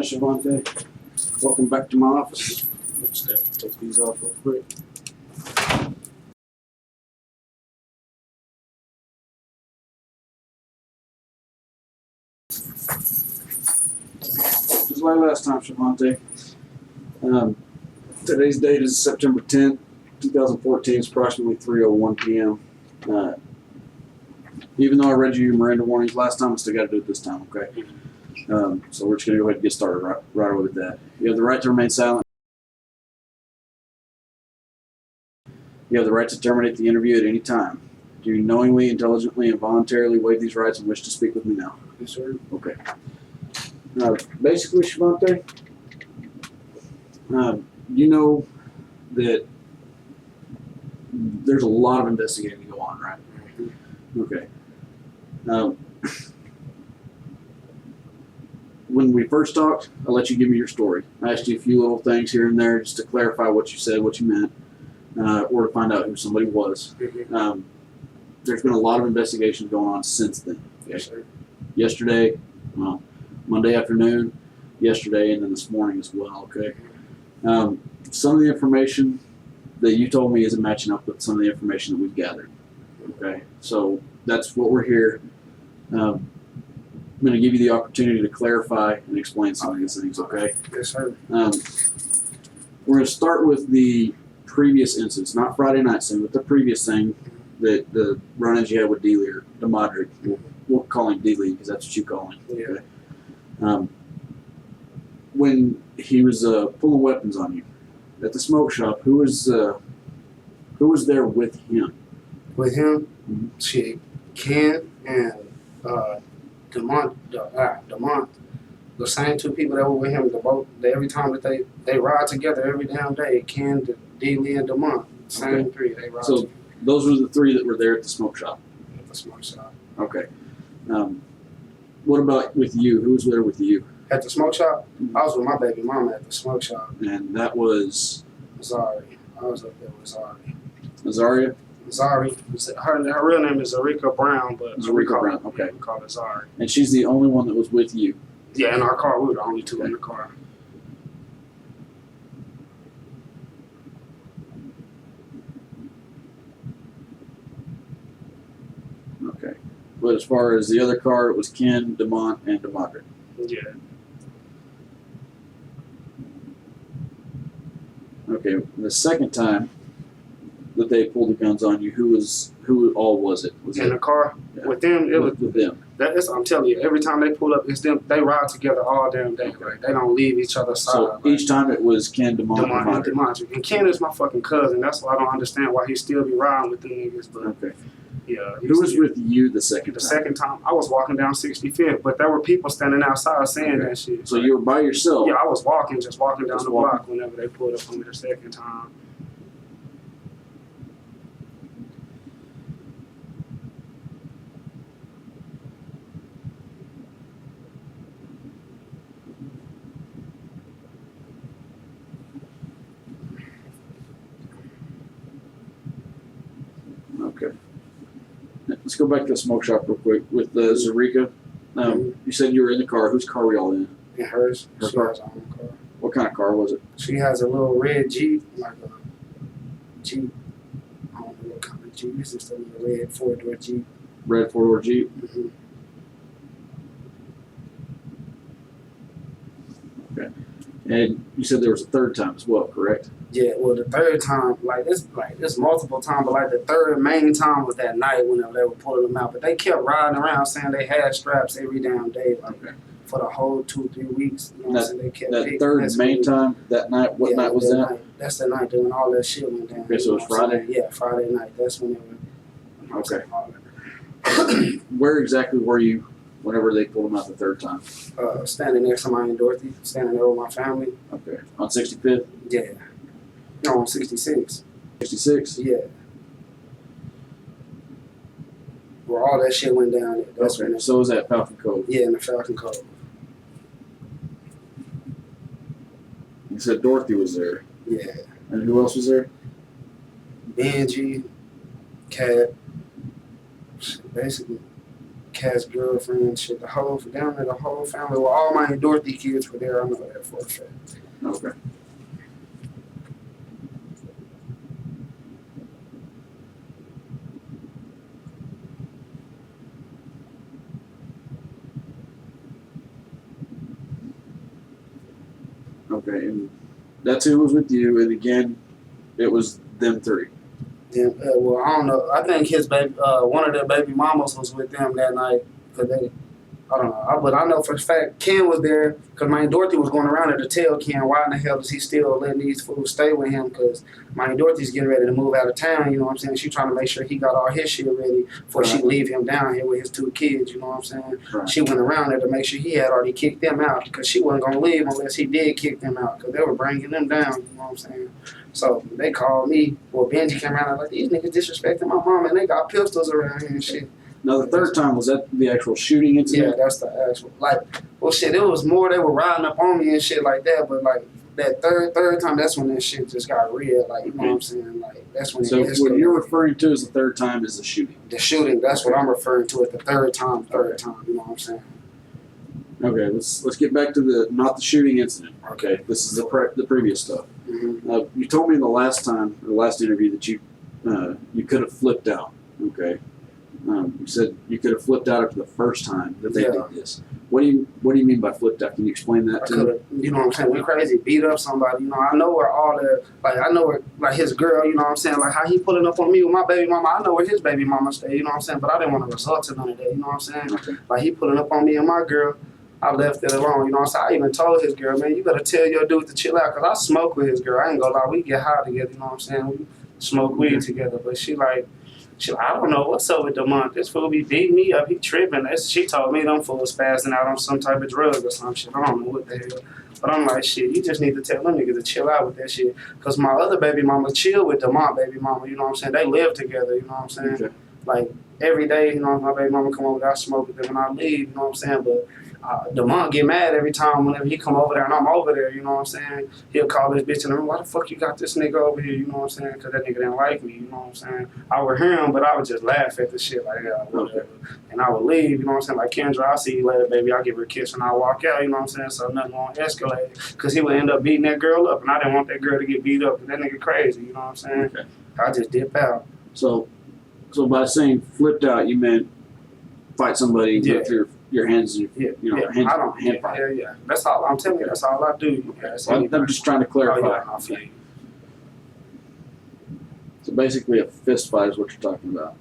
Shavontae. Welcome back to my office. Let's take these off real quick. Just like last time, Shavontae. Today's date is September 10th, 2014. It's approximately 3:01 p.m. Even though I read you your Miranda warnings last time, I still got to do it this time, okay? So we're just going to go ahead and get started right away with that. You have the right to remain silent. You have the right to terminate the interview at any time. Do you knowingly, intelligently, and voluntarily waive these rights and wish to speak with me now? Yes, sir. Okay. Basically, Shavontae, you know that there's a lot of investigating to go on, right? Okay. When we first talked, I let you give me your story. I asked you a few little things here and there just to clarify what you said, what you meant, or to find out who somebody was. There's been a lot of investigations going on since then. Okay? Yes, sir. Yesterday, Monday afternoon, yesterday, and then this morning as well. Okay. Some of the information that you told me isn't matching up with some of the information that we've gathered. Okay. So that's what we're here. I'm going to give you the opportunity to clarify and explain some of these things. Okay. Yes, sir. We're going to start with the previous instance, not Friday night thing, but the previous thing, that the run-ins you had with Dealey or Demodrick. We'll call him Dealey because that's what you call him. Yeah. Okay. When he was pulling weapons on you at the smoke shop, who was there with him? With him, Mhm. shit, Ken and Demont, the same two people that were with him. Every time that they ride together every damn day. Ken, Dealey, and Demont, same Okay. three. They ride So together those were the three that were there at the smoke shop. at the smoke shop. Okay. What about with you? Who was there with you? At the smoke shop, I was with my baby mama at the smoke shop. And that was Zari. I was up there with Zari. Azaria? Zari. Her real name is Zarika Brown, but Zarika Brown, okay. We call her Zari. And she's the only one that was with you. Yeah, in our car, we were the only two in the car. Okay. But as far as the other car, it was Ken, Demont, and Demodrick. Yeah. Okay. The second time that they pulled the guns on you, who all was it? Was In the car, Yeah. with them, it was. with them? I'm telling you, every time they pull up, it's them. They ride together all damn day. Okay. Like, they don't leave each other's side. So each time it was Ken, Demont, and Demodrick. Demodrick. And Ken is my fucking cousin. That's why I don't understand why he still be riding with them niggas. But Okay. yeah. Who was with you the second The time? second time, I was walking down 65th, but there were people standing outside saying Okay. that shit. So you were by yourself? Yeah, I was just walking down Just the walking. block whenever they pulled up on me the second time. Okay. Let's go back to the smoke shop real quick with Zarika. You said you were in the car. Whose car were y'all in? In hers, Her she car? has her own car. What kind of car was it? She has a little red Jeep, like a Jeep. I don't know what kind of Jeep. It's just a little red four-door Jeep. Red four-door Jeep. Mm-hmm. And you said there was a third time as well, correct? Yeah, well, the third time, like this multiple time, but like the third main time was that night whenever they were pulling them out. But they kept riding around saying they had straps every damn day, like Okay. for the whole 2-3 weeks. You know what I'm saying? They kept That picking third this main week. time, that night, what Yeah, night was that? night. That's the night when all that shit went down. Okay, so you it was know what I'm Friday? saying? Yeah, Friday night. That's when they were. Okay. Where exactly were you whenever they pulled them out the third time? Standing next to my Aunt Dorothy, standing there with my family. Okay. On 65th? Yeah. No, I'm 66. 66? Yeah. Where all that shit went down. That's Okay. when. So was that Falcon Cove? Yeah, in the Falcon Cove. You said Dorothy was there. Yeah. And who else was there? Benji, Cat, basically ex-cat's girlfriend, shit, the whole family, well, all my Dorothy kids were there. I know that for a fact. Okay. Okay, and that's who was with you, and again, it was them three. Yeah, well, I don't know. I think his baby, one of their baby mamas was with them that night. Cause they, I don't know. But I know for a fact Ken was there because my Aunt Dorothy was going around there to tell Ken why in the hell is he still letting these fools stay with him, because my Aunt Dorothy's getting ready to move out of town, you know what I'm saying? She trying to make sure he got all his shit ready before she leave him down here with his 2 kids, you know what I'm saying? Right. She went around there to make sure he had already kicked them out, because she wasn't going to leave unless he did kick them out, because they were bringing them down, you know what I'm saying? So they called me, well, Benji came around and like, these niggas disrespecting my mom and they got pistols around here and shit. Now, the third time, was that the actual shooting Yeah, incident? that's the actual, like, well, shit, it was more, they were riding up on me and shit like that, but, like, that third time, that's when that shit just got real, like, you know what I'm saying? Like, that's when So it what you're referring to as the third time is the shooting? The shooting, that's what I'm referring to at the third time, you know what I'm saying? Okay, let's get back to not the shooting incident. Okay, this is the previous stuff. Mm-hmm. You told me in the last interview that you could have flipped out. Okay, you said you could have flipped out after the first time that they did this. What do you mean by flipped out? Can you explain that to me? You know what I'm saying? We crazy, beat up somebody. You know, I know where all the, like, I know where, like, his girl, you know what I'm saying? Like, how he pulling up on me with my baby mama. I know where his baby mama stay, you know what I'm saying? But I didn't want to resort to none of that, you know what I'm saying? Okay. Like, he pulling up on me and my girl. I left it alone, you know what I'm saying? I even told his girl, man, you better tell your dude to chill out, because I smoke with his girl. I ain't gonna lie, we get high together, you know what I'm saying? We smoke weed together, but she like, I don't know what's up with Demont. This fool be beating me up, he tripping. She told me them fools spazzing out on some type of drug or some shit. I don't know what the hell. But I'm like, shit, you just need to tell them niggas to chill out with that shit. Because my other baby mama chill with Demont baby mama, you know what I'm saying? They live together, you know what I'm saying? Okay. Like, every day, you know, my baby mama come over there, I smoke with them and I leave, you know what I'm saying? But Demont get mad every time whenever he come over there and I'm over there, you know what I'm saying? He'll call this bitch in the room, why the fuck you got this nigga over here, you know what I'm saying? Because that nigga didn't like me, you know what I'm saying? I would hear him, but I would just laugh at the shit like, yeah, whatever. And I would leave, you know what I'm saying? Like, Kendra, I'll see you later, baby. I'll give her a kiss and I'll walk out, you know what I'm saying? So nothing won't escalate. Because he would end up beating that girl up, and I didn't want that girl to get beat up. That nigga crazy, you know what I'm saying? Okay. I just dip out. So by saying flipped out, you meant fight somebody with your hands, hands fight. Yeah. That's all I'm telling you. That's all I do. I'm just trying to clarify. Oh, yeah, So basically, a fist fight is what you're talking about.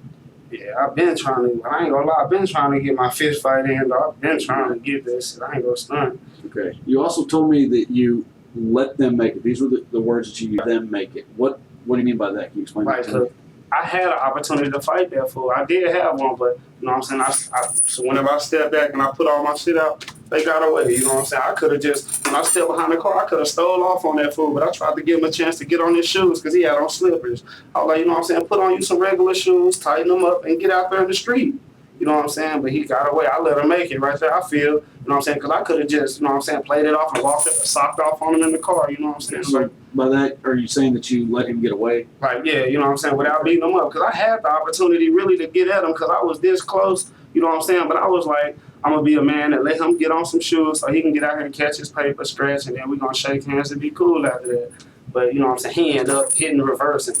Yeah, I've been trying to. I ain't gonna lie. I've been trying to get my fist fight in. I've been trying to get this. I ain't gonna stunt. Okay. You also told me that you let them make it. These were the words that you used. Them make it. What do you mean by that? Can you explain that to me? I had an opportunity to fight that fool. I did have one, but you know what I'm saying? So whenever I stepped back and I put all my shit out, they got away. You know what I'm saying? I could have just, when I stepped behind the car, I could have stole off on that fool, but I tried to give him a chance to get on his shoes because he had on slippers. I was like, you know what I'm saying? Put on you some regular shoes, tighten them up, and get out there in the street. You know what I'm saying? But he got away. I let him make it right there. I feel, you know what I'm saying? Because I could have just, you know what I'm saying, played it off and walked up and socked off on him in the car. You know what I'm saying? So by that, are you saying that you let him get away? Like, yeah, you know what I'm saying, without beating him up. Because I had the opportunity really to get at him because I was this close, you know what I'm saying? But I was like, I'm going to be a man and let him get on some shoes so he can get out here and catch his paper, stretch, and then we're going to shake hands and be cool after that. But, you know what I'm saying, he ended up hitting the reverse and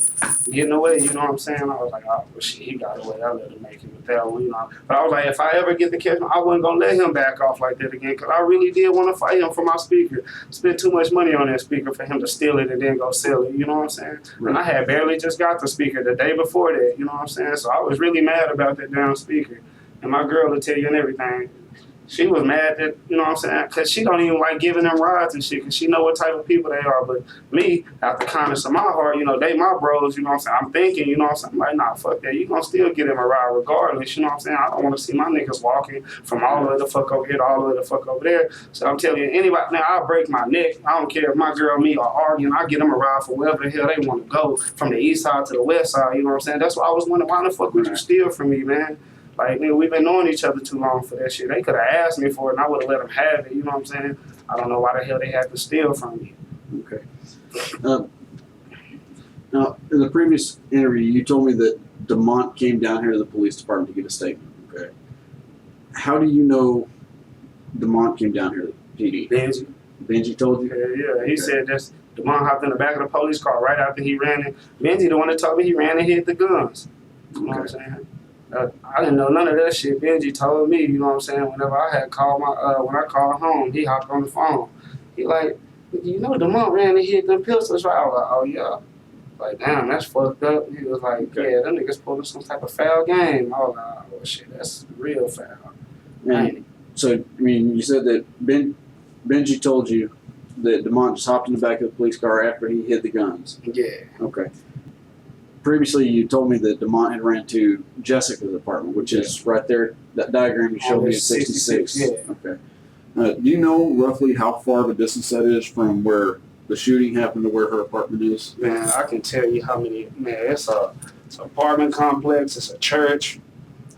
getting away, you know what I'm saying? I was like, oh, well, shit, he got away. I let him make it with that one, you know. But I was like, if I ever get to catch him, I wasn't going to let him back off like that again because I really did want to fight him for my speaker. Spent too much money on that speaker for him to steal it and then go sell it, you know what I'm saying? Right. And I had barely just got the speaker the day before that, you know what I'm saying? So I was really mad about that damn speaker. And my girl will tell you and everything. She was mad that, you know what I'm saying, because she don't even like giving them rides and shit because she know what type of people they are. But me, out the kindness of my heart, you know, they my bros, you know what I'm saying. I'm thinking, you know what I'm saying, I'm like, nah, fuck that. You gonna still get him a ride regardless, you know what I'm saying. I don't want to see my niggas walking from all the way the fuck over here to all the way the fuck over there. So I'm telling you, anybody, now I'll break my neck. I don't care if my girl and me are arguing. I'll get them a ride for wherever the hell they want to go, from the east side to the west side, you know what I'm saying. That's why I was wondering, why the fuck would you steal from me, man? Like, nigga, we've been knowing each other too long for that shit. They could have asked me for it, and I would have let them have it, you know what I'm saying? I don't know why the hell they had to steal from me. Okay. Now, in the previous interview, you told me that Demont came down here to the police department to get a statement, okay? How do you know DeMont came down here to PD? Benji. Benji told you? Yeah. He said that's DeMont hopped in the back of the police car right after he ran in. Benji, the one that told me he ran and hid the guns. You know what I'm saying? I didn't know none of that shit. Benji told me, you know what I'm saying? Whenever I had called when I called home, he hopped on the phone. He like, you know, DeMont ran and hid them pistols, right? I was like, oh yeah. Like, damn, that's fucked up. He was like, yeah, them niggas pulling some type of foul game. I was like, oh shit, that's real foul. And so, I mean, you said that Benji told you that DeMont just hopped in the back of the police car after he hid the guns. Yeah. Okay. Previously, you told me that DeMont had ran to Jessica's apartment, which is right there. That diagram you showed me at 66. Yeah. Okay. Do you know roughly how far of a distance that is from where the shooting happened to where her apartment is? Man, I can tell you how many. Man, it's an apartment complex. It's a church.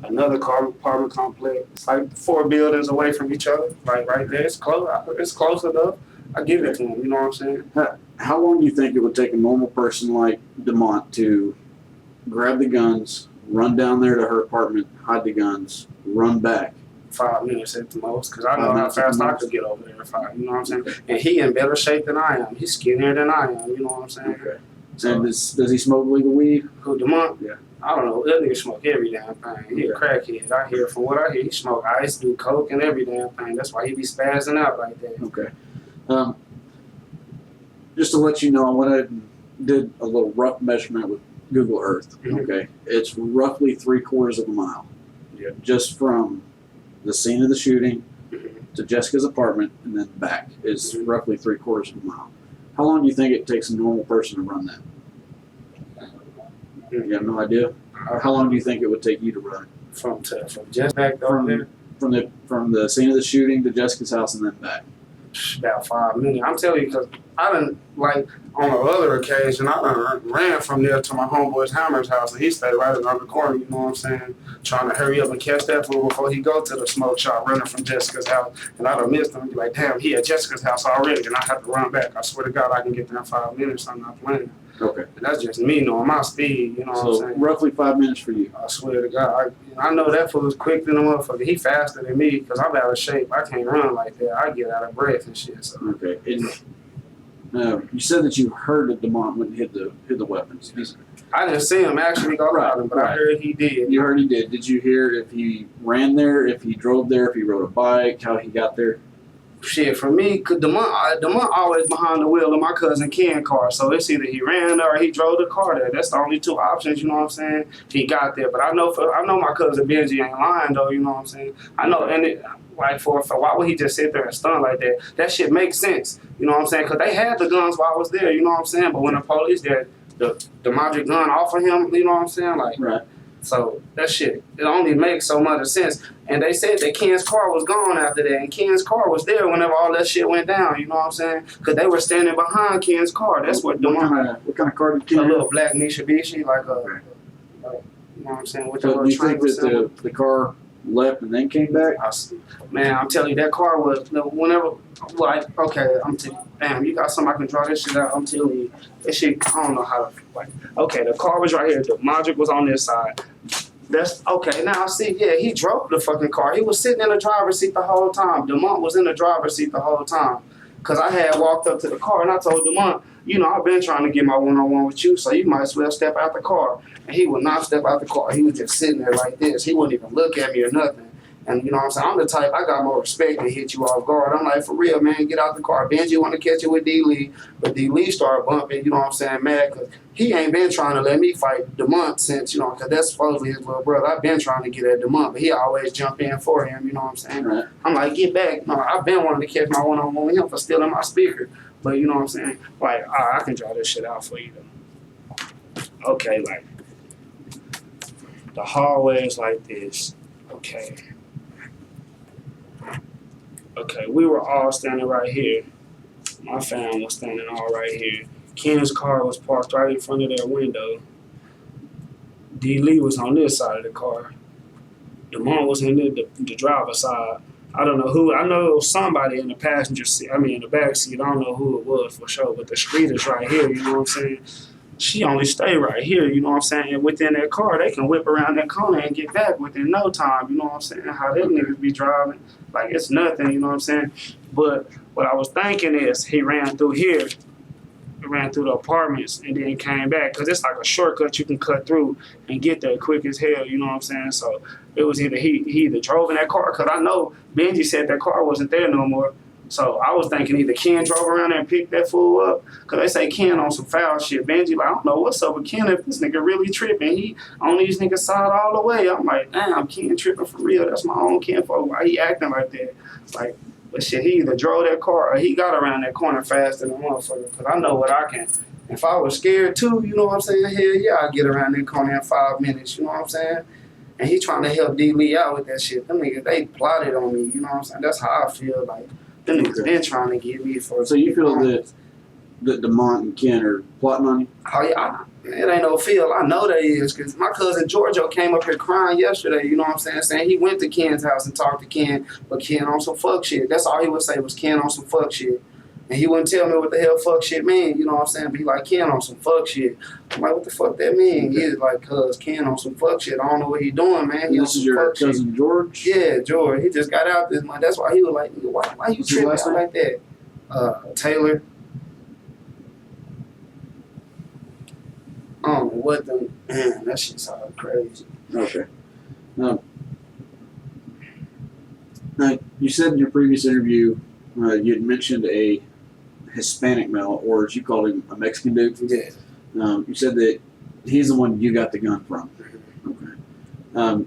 Another apartment complex. It's like 4 buildings away from each other. Like right there. It's close. It's close enough. I give it to him. You know what I'm saying? How long do you think it would take a normal person like DeMont to grab the guns, run down there to her apartment, hide the guns, run back? 5 minutes at the most, because I know how fast I could get over there if I, you know what I'm saying? And he in better shape than I am. He's skinnier than I am, you know what I'm saying? Okay. And does he smoke legal weed? Who, DeMont? Yeah. I don't know. That nigga smoke every damn thing. He a crackhead. I hear from what I hear, he smoke ice, do coke, and every damn thing. That's why he be spazzing out like that. Okay. Just to let you know, I went ahead and did a little rough measurement with Google Earth. Mhm. Okay. It's roughly 3/4 of a mile. Yeah. Just from the scene of the shooting Mhm. to Jessica's apartment and then back is Mhm. roughly 3/4 of a mile. How long do you think it takes a normal person to run that? You have no idea? How long do you think it would take you to run From just back over there? from the scene of the shooting to Jessica's house and then back? About 5 minutes. I'm telling you, because I done, like, on another occasion, I done ran from there to my homeboy's Hammer's house, and he stayed right around the corner, you know what I'm saying? Trying to hurry up and catch that fool before he go to the smoke shop, running from Jessica's house. And I done missed him. Be like, damn, he at Jessica's house already, and I have to run back. I swear to God, I can get there in 5 minutes. I'm not playing. Okay. And that's just me knowing my speed, you know what I'm So saying? roughly 5 minutes for you. I swear to God, I know that fool's quick than a motherfucker. He faster than me because I'm out of shape. I can't run like that. I get out of breath and shit. So. Okay. And you said that you heard that DeMont wouldn't hit the weapons. I didn't see him actually go out him, but I heard he did. You heard he did. Did you hear if he ran there, if he drove there, if he rode a bike, how he got there? Shit, for me, cause DeMont always behind the wheel of my cousin Ken's car, so it's either he ran or he drove the car there. That's the only two options, you know what I'm saying? He got there, but I know my cousin Benji ain't lying though, you know what I'm saying? I know, and it, like for why would he just sit there and stun like that? That shit makes sense, you know what I'm saying? Cause they had the guns while I was there, you know what I'm saying? But when the police there, the Demodrick gun off of him, you know what I'm saying? Like, right. So that shit, it only makes so much sense. And they said that Ken's car was gone after that, and Ken's car was there whenever all that shit went down. You know what I'm saying? Because they were standing behind Ken's car. That's what What kind of car did Ken a have? little black Mitsubishi, like you know what I'm saying? With the So do little you think triangle symbol. that the car left and then came back? Man, I'm telling you, that car was whenever, like, okay, I'm telling you, damn, you got something I can draw this shit out. I'm telling you, that shit, I don't know how to, like, okay, the car was right here. The Demodrick was on this side. That's okay. Now I see. Yeah, he drove the fucking car. He was sitting in the driver's seat the whole time. DeMont was in the driver's seat the whole time. Cause I had walked up to the car and I told DeMont, you know, I've been trying to get my one-on-one with you, so you might as well step out the car. And he would not step out the car. He was just sitting there like this. He wouldn't even look at me or nothing. And you know what I'm saying? I'm the type, I got more respect to hit you off guard. I'm like, for real, man, get out the car. Benji want to catch you with D. Lee, but D. Lee started bumping, you know what I'm saying, mad, because he ain't been trying to let me fight DeMont since, you know, because that's supposedly his little brother. I've been trying to get at DeMont, but he always jump in for him, you know what I'm saying? Right. I'm like, get back. No, I've been wanting to catch my one-on-one with him for stealing my speaker. But you know what I'm saying? Like, I can draw this shit out for you, though. Okay, like, the hallway is like this. Okay. Okay, we were all standing right here. My fam was standing all right here. Ken's car was parked right in front of their window. D. Lee was on this side of the car. DeMont was in the driver's side. I don't know who. I know it was somebody in the passenger seat. I mean, in the back seat. I don't know who it was for sure. But the street is right here. You know what I'm saying? she only stay right here, you know what I'm saying? And within that car, they can whip around that corner and get back within no time, you know what I'm saying? How them niggas be driving, like it's nothing, you know what I'm saying? But what I was thinking is he ran through here, ran through the apartments and then came back, because it's like a shortcut you can cut through and get there quick as hell, you know what I'm saying? So it was either he either drove in that car, because I know Benji said that car wasn't there no more. So I was thinking either Ken drove around there and picked that fool up, because they say Ken on some foul shit. Benji like, I don't know what's up with Ken, if this nigga really tripping. He on these niggas' side all the way. I'm like, damn, Ken tripping for real. That's my own Ken folk. Why he acting like that? Like, but shit, he either drove that car or he got around that corner faster than a motherfucker, because I know what I can. If I was scared too, you know what I'm saying? Hell yeah, I'd get around that corner in 5 minutes, you know what I'm saying? And he trying to help D. Lee out with that shit. Them niggas, they plotted on me, you know what I'm saying? That's how I feel. Like, them niggas been trying to get me for. So you feel that DeMont and Ken are plotting on you? Oh yeah, it ain't no feel. I know they is, because my cousin Giorgio came up here crying yesterday, you know what I'm saying? Saying he went to Ken's house and talked to Ken, but Ken on some fuck shit. That's all he would say was Ken on some fuck shit. And he wouldn't tell me what the hell fuck shit mean, you know what I'm saying? But he like, Ken on some fuck shit. I'm like, what the fuck that mean? Okay. He's like, cuz Ken on some fuck shit. I don't know what he doing, man. He this is your cousin shit. George? Yeah, George. He just got out this month. That's why he was like, why you tripping out like that? Taylor. I don't know what the, man, that shit sounded crazy. Okay. Now, you said in your previous interview, you had mentioned a Hispanic male, or as you called him, a Mexican dude. Yeah. You said that he's the one you got the gun from. Okay.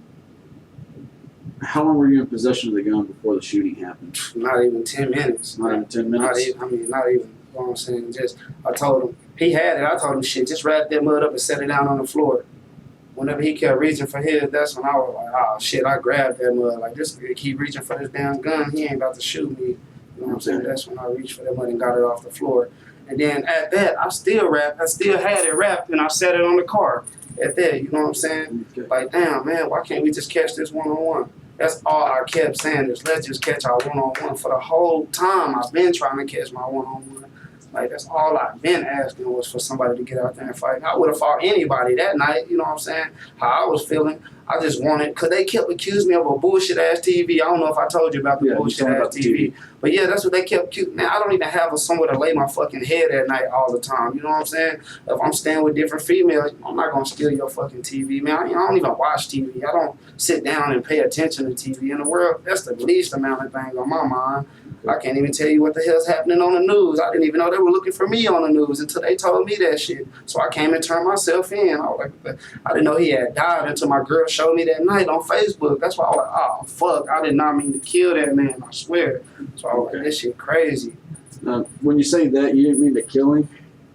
How long were you in possession of the gun before the shooting happened? Not even 10 minutes. Not even 10 minutes? Not even, you know what I'm saying? Just, I told him, he had it, I told him, shit, just wrap that mud up and set it down on the floor. Whenever he kept reaching for his, that's when I was like, oh shit, I grabbed that mud. Like, this nigga keep reaching for this damn gun, he ain't about to shoot me. You know what I'm saying? That's when I reached for that money and got it off the floor. And then at that, I still had it wrapped and I set it on the car. At that, you know what I'm saying? Okay. Like, damn, man, why can't we just catch this one-on-one? That's all I kept saying is, let's just catch our one-on-one. For the whole time, I've been trying to catch my one-on-one. Like, that's all I've been asking was for somebody to get out there and fight. I would have fought anybody that night, you know what I'm saying? How I was feeling. I just wanted, because they kept accusing me of a bullshit-ass TV. I don't know if I told you about the bullshit-ass TV. But yeah, that's what they kept accusing. Man, I don't even have somewhere to lay my fucking head at night all the time. You know what I'm saying? If I'm staying with different females, I'm not going to steal your fucking TV, man. I don't even watch TV. I don't sit down and pay attention to TV. In the world, that's the least amount of things on my mind. I can't even tell you what the hell's happening on the news. I didn't even know they were looking for me on the news until they told me that shit. So I came and turned myself in. I was like, I didn't know he had died until my girl showed me that night on Facebook. That's why I was like, oh, fuck, I did not mean to kill that man, I swear. So I was like, this shit crazy. When you say that, you didn't mean to kill him?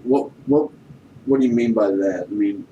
What do you mean by that? I mean,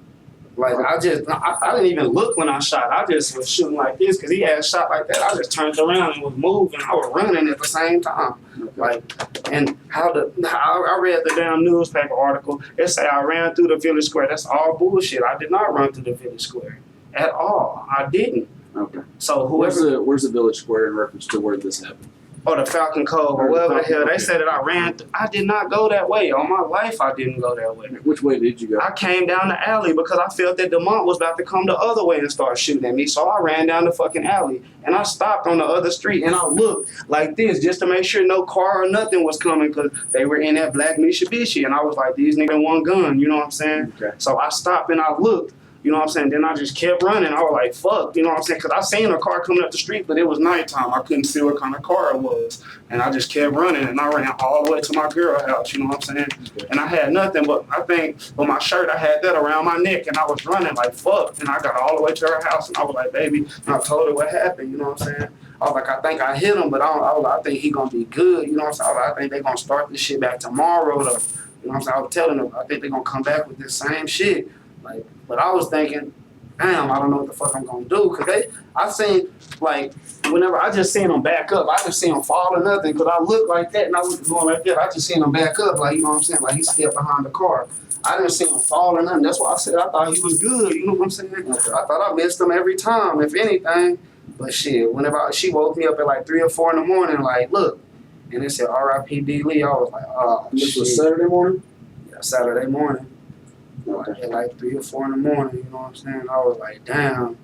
like, I didn't even look when I shot. I just was shooting like this because he had shot like that. I just turned around and was moving. I was running at the same time. Like, and I read the damn newspaper article. It said I ran through the village square. That's all bullshit. I did not run through the village square at all. I didn't. Okay. So whoever. Where's the village square in reference to where this happened? Or the Falcon Cove, or whatever the hell. They said that I ran. I did not go that way. On my life, I didn't go that way. Which way did you go? I came down the alley because I felt that DeMont was about to come the other way and start shooting at me. So I ran down the fucking alley. And I stopped on the other street and I looked like this just to make sure no car or nothing was coming, because they were in that black Mitsubishi. And I was like, these niggas want gun, you know what I'm saying? Okay. So I stopped and I looked. You know what I'm saying? Then I just kept running. I was like, fuck, you know what I'm saying? Because I seen a car coming up the street, but it was nighttime. I couldn't see what kind of car it was. And I just kept running, and I ran all the way to my girl house, you know what I'm saying? Okay. And I had nothing but, I think, with my shirt, I had that around my neck, and I was running like, fuck. And I got all the way to her house, and I was like, baby, and I told her what happened, you know what I'm saying? I was like, I think I hit him, but I think he going to be good, you know what I'm saying? I think they going to start this shit back tomorrow, though. You know what I'm saying? I was telling them, I think they going to come back with this same shit. Like, but I was thinking, damn, I don't know what the fuck I'm gonna do. Cause I seen, like, whenever I just seen them back up, I didn't see them fall or nothing. Cause I looked like that and I wasn't going like that. I just seen him back up, like, you know what I'm saying? Like, he stepped behind the car. I didn't see him fall or nothing. That's why I said I thought he was good. You know what I'm saying? I thought I missed him every time, if anything. But shit, whenever she woke me up at like 3 or 4 in the morning, like, look, and it said R.I.P. D. Lee. I was like, oh, this was Saturday morning? Yeah, Saturday morning. Okay. At like 3 or 4 in the morning, you know what I'm saying? I was like, damn.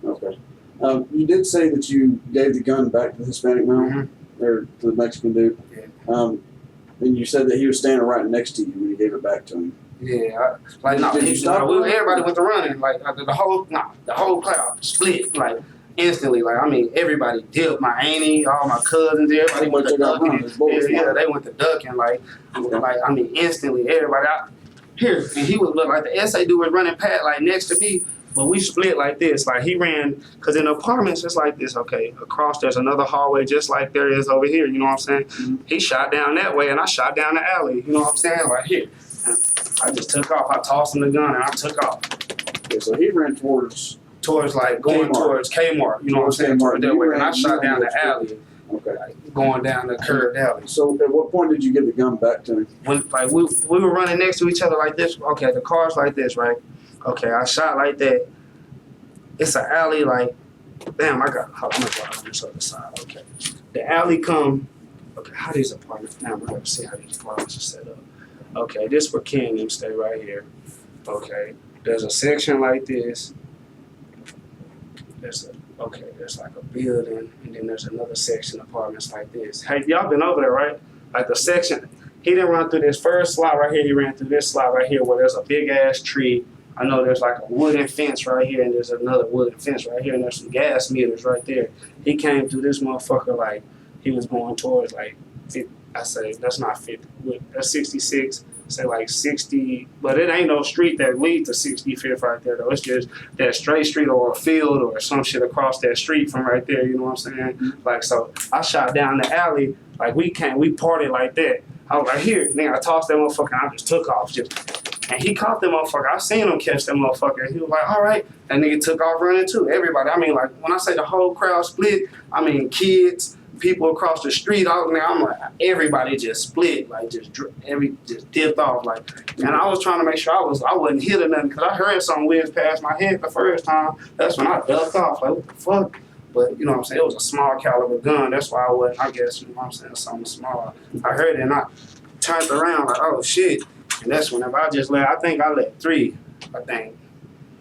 Okay. You did say that you gave the gun back to the Hispanic male, Mm-hmm. or to the Mexican dude. Yeah. And you said that he was standing right next to you when you gave it back to him. Yeah, everybody went to running, like the whole crowd split, like instantly, like I mean everybody dipped, my auntie, all my cousins, everybody went to ducking. Yeah, they went to ducking, like I mean instantly, everybody out here, and he was like the SA dude was running past like next to me, but we split like this, like he ran, cause in the apartments it's like this, okay, across there's another hallway just like there is over here, you know what I'm saying? Mm-hmm. He shot down that way and I shot down the alley, you know what I'm saying, right here. I just took off. I tossed him the gun and I took off. Okay, so he ran towards like going towards Kmart. You know what I'm saying? Towards that way. And I shot down the alley. Okay. Like going down the curved alley. So at what point did you give the gun back to him? When like we were running next to each other like this. Okay, the car's like this, right? Okay, I shot like that. It's an alley like, damn, I'm gonna go on this other side. Okay. The alley come, okay, how these apartments, now we're gonna see how these apartments are set up. Okay, this where Ken and them stay right here. Okay, there's a section like this. There's like a building, and then there's another section of apartments like this. Hey, y'all been over there, right? Like the section, he didn't run through this first slot right here, he ran through this slot right here where there's a big ass tree. I know there's like a wooden fence right here, and there's another wooden fence right here, and there's some gas meters right there. He came through this motherfucker like he was going towards like 50, I say that's not 50, that's 66, say like 60, but it ain't no street that leads to 65th right there though. It's just that straight street or a field or some shit across that street from right there, you know what I'm saying? Mm-hmm. Like, so I shot down the alley, like we partied like that. I was like, here, nigga, I tossed that motherfucker and I just took off. And he caught that motherfucker. I seen him catch that motherfucker. He was like, all right. That nigga took off running too. Everybody. I mean, like, when I say the whole crowd split, I mean, kids, people across the street, I'm like, everybody just split, like, just dipped off. Like, and I was trying to make sure I wasn't hit or nothing, because I heard something whiz past my head the first time. That's when I ducked off. Like, what the fuck? But, you know what I'm saying? It was a small caliber gun. That's why I wasn't, I guess, you know what I'm saying, something small. I heard it and I turned around like, oh, shit. And that's whenever I think I let 3, I think.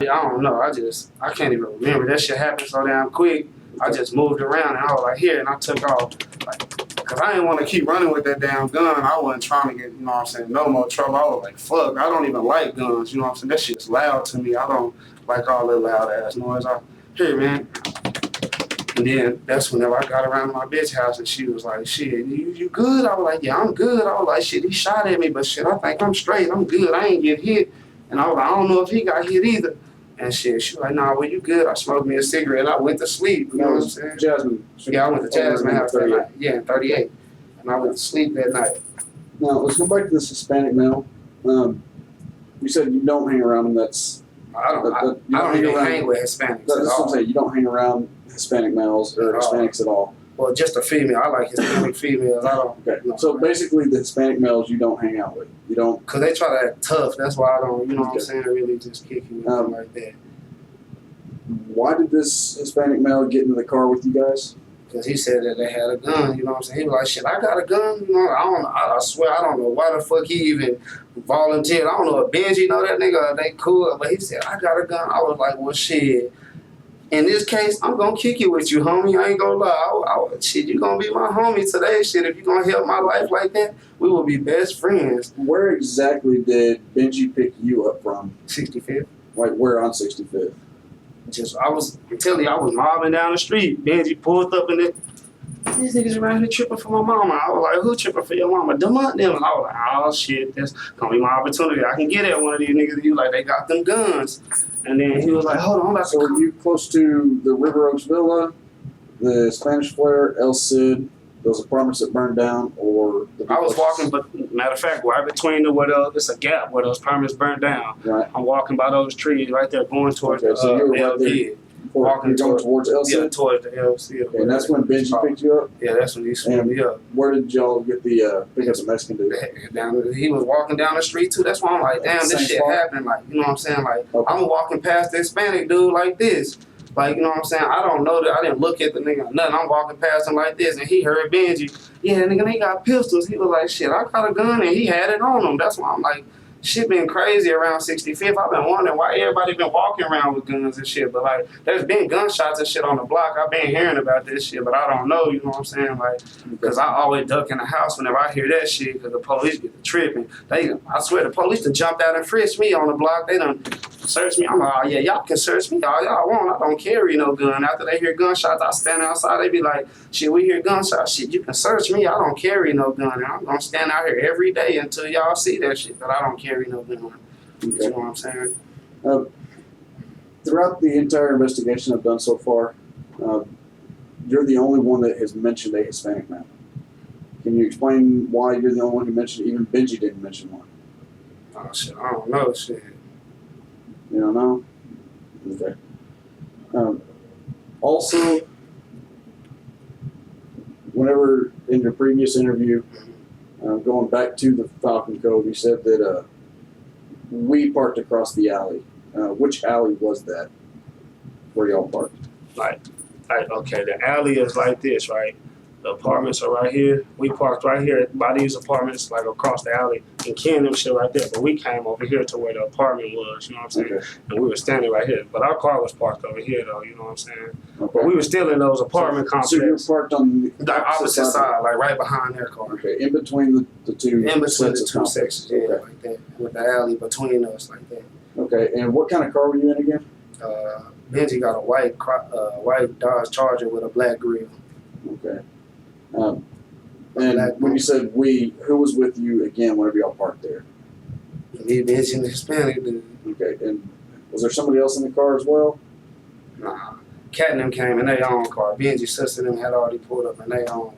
I don't know, I can't even remember. That shit happened so damn quick. I just moved around and I was like, here, and I took off. Like, cause I didn't want to keep running with that damn gun. I wasn't trying to get, you know what I'm saying, no more trouble. I was like, fuck, I don't even like guns, you know what I'm saying? That shit's loud to me. I don't like all that loud ass noise. Here, man. And then that's whenever I got around to my bitch house and she was like, shit, you good? I was like, yeah, I'm good. I was like, shit, he shot at me, but shit, I think I'm straight. I'm good. I ain't get hit. And I was like, I don't know if he got hit either. And shit, she was like, nah, well, you good. I smoked me a cigarette and I went to sleep. You know what I'm saying? Jasmine. Yeah, I went to Jasmine house that night. Yeah, in 38. And I went to sleep that night. Now, let's go back to this Hispanic male. You said you don't hang around him. I don't even hang with Hispanics that's at what all. I'm saying. You don't hang around Hispanic males or Hispanics at all. Well, just a female. I like Hispanic females. I don't. Okay. So basically, the Hispanic males you don't hang out with. You don't. Cause they try to act tough. That's why I don't. You know what I'm saying? Really just kick you with them like that. Why did this Hispanic male get into the car with you guys? Because he said that they had a gun, you know what I'm saying? He was like, shit, I got a gun, you know, I swear, I don't know why the fuck he even volunteered. I don't know if Benji know that nigga, they cool, but he said, I got a gun. I was like, well, shit, in this case, I'm gonna kick you with you, homie. I ain't gonna lie. Shit, you gonna be my homie today, shit. If you gonna help my life like that, we will be best friends. Where exactly did Benji pick you up from? 65th. Like, where on 65th? I was telling you, I was mobbing down the street. Benji pulled up and these niggas around here tripping for my mama. I was like, who tripping for your mama? Demont them. And I was like, oh shit, that's gonna be my opportunity. I can get at one of these niggas. He was like, they got them guns. And then he was like, hold on, I'm about to So you close to the River Oaks Villa, the Spanish Flare, El Cid, those apartments that burned down, or I was walking, but matter of fact, right between it's a gap where those apartments burned down. Right. I'm walking by those trees right there, going towards so you were the right there. Walking towards El Cid? Yeah, towards the LC. Okay, and that's when Benji picked you up? Yeah, that's when he swooped me up. Where did y'all get the pick up the Mexican dude? He was walking down the street too. That's why I'm like, damn, this shit happened. Like, you know what I'm saying? Like, I'm walking past the Hispanic dude like this. Like, you know what I'm saying? I don't know that. I didn't look at the nigga or nothing. I'm walking past him like this, and he heard Benji. Yeah, nigga, they got pistols. He was like, shit, I got a gun, and he had it on him. That's why I'm like, shit been crazy around 65th. I've been wondering why everybody been walking around with guns and shit. But like, there's been gunshots and shit on the block. I've been hearing about this shit, but I don't know. You know what I'm saying? Like, because I always duck in the house whenever I hear that shit. Because the police get the tripping. I swear, the police done jumped out and frisked me on the block. They done searched me. I'm like, oh yeah, y'all can search me all y'all want. I don't carry no gun. After they hear gunshots, I stand outside. They be like, shit, we hear gunshots. Shit, you can search me. I don't carry no gun. And I'm gonna stand out here every day until y'all see that shit. But I don't carry no gun. Okay. You know what I'm saying? Throughout the entire investigation I've done so far, you're the only one that has mentioned a Hispanic man. Can you explain why you're the only one who mentioned it? Even Benji didn't mention one. Oh shit, I don't know shit. You don't know? Okay. Also, whenever in your previous interview, going back to the Falcon Cove, you said that we parked across the alley. Which alley was that where y'all parked? Like, okay, the alley is like this, right? The apartments are right here. We parked right here by these apartments, like across the alley, and Ken them shit right there. But we came over here to where the apartment was, you know what I'm saying? Okay. And we were standing right here. But our car was parked over here, though, you know what I'm saying? Okay. But we were still in those apartment complexes. So you were parked on the opposite side, like right behind their car. Okay, in between the two in between the two sections, yeah, okay. Like that, with the alley between us, like that. Okay, and what kind of car were you in again? Benji got a white Dodge Charger with a black grill. Okay. And when you said we, who was with you again whenever y'all parked there? Me, Benji, and the Hispanic dude. Okay, and was there somebody else in the car as well? Nah. Cat and them came in their own car. Benji's sister and them had already pulled up in their own.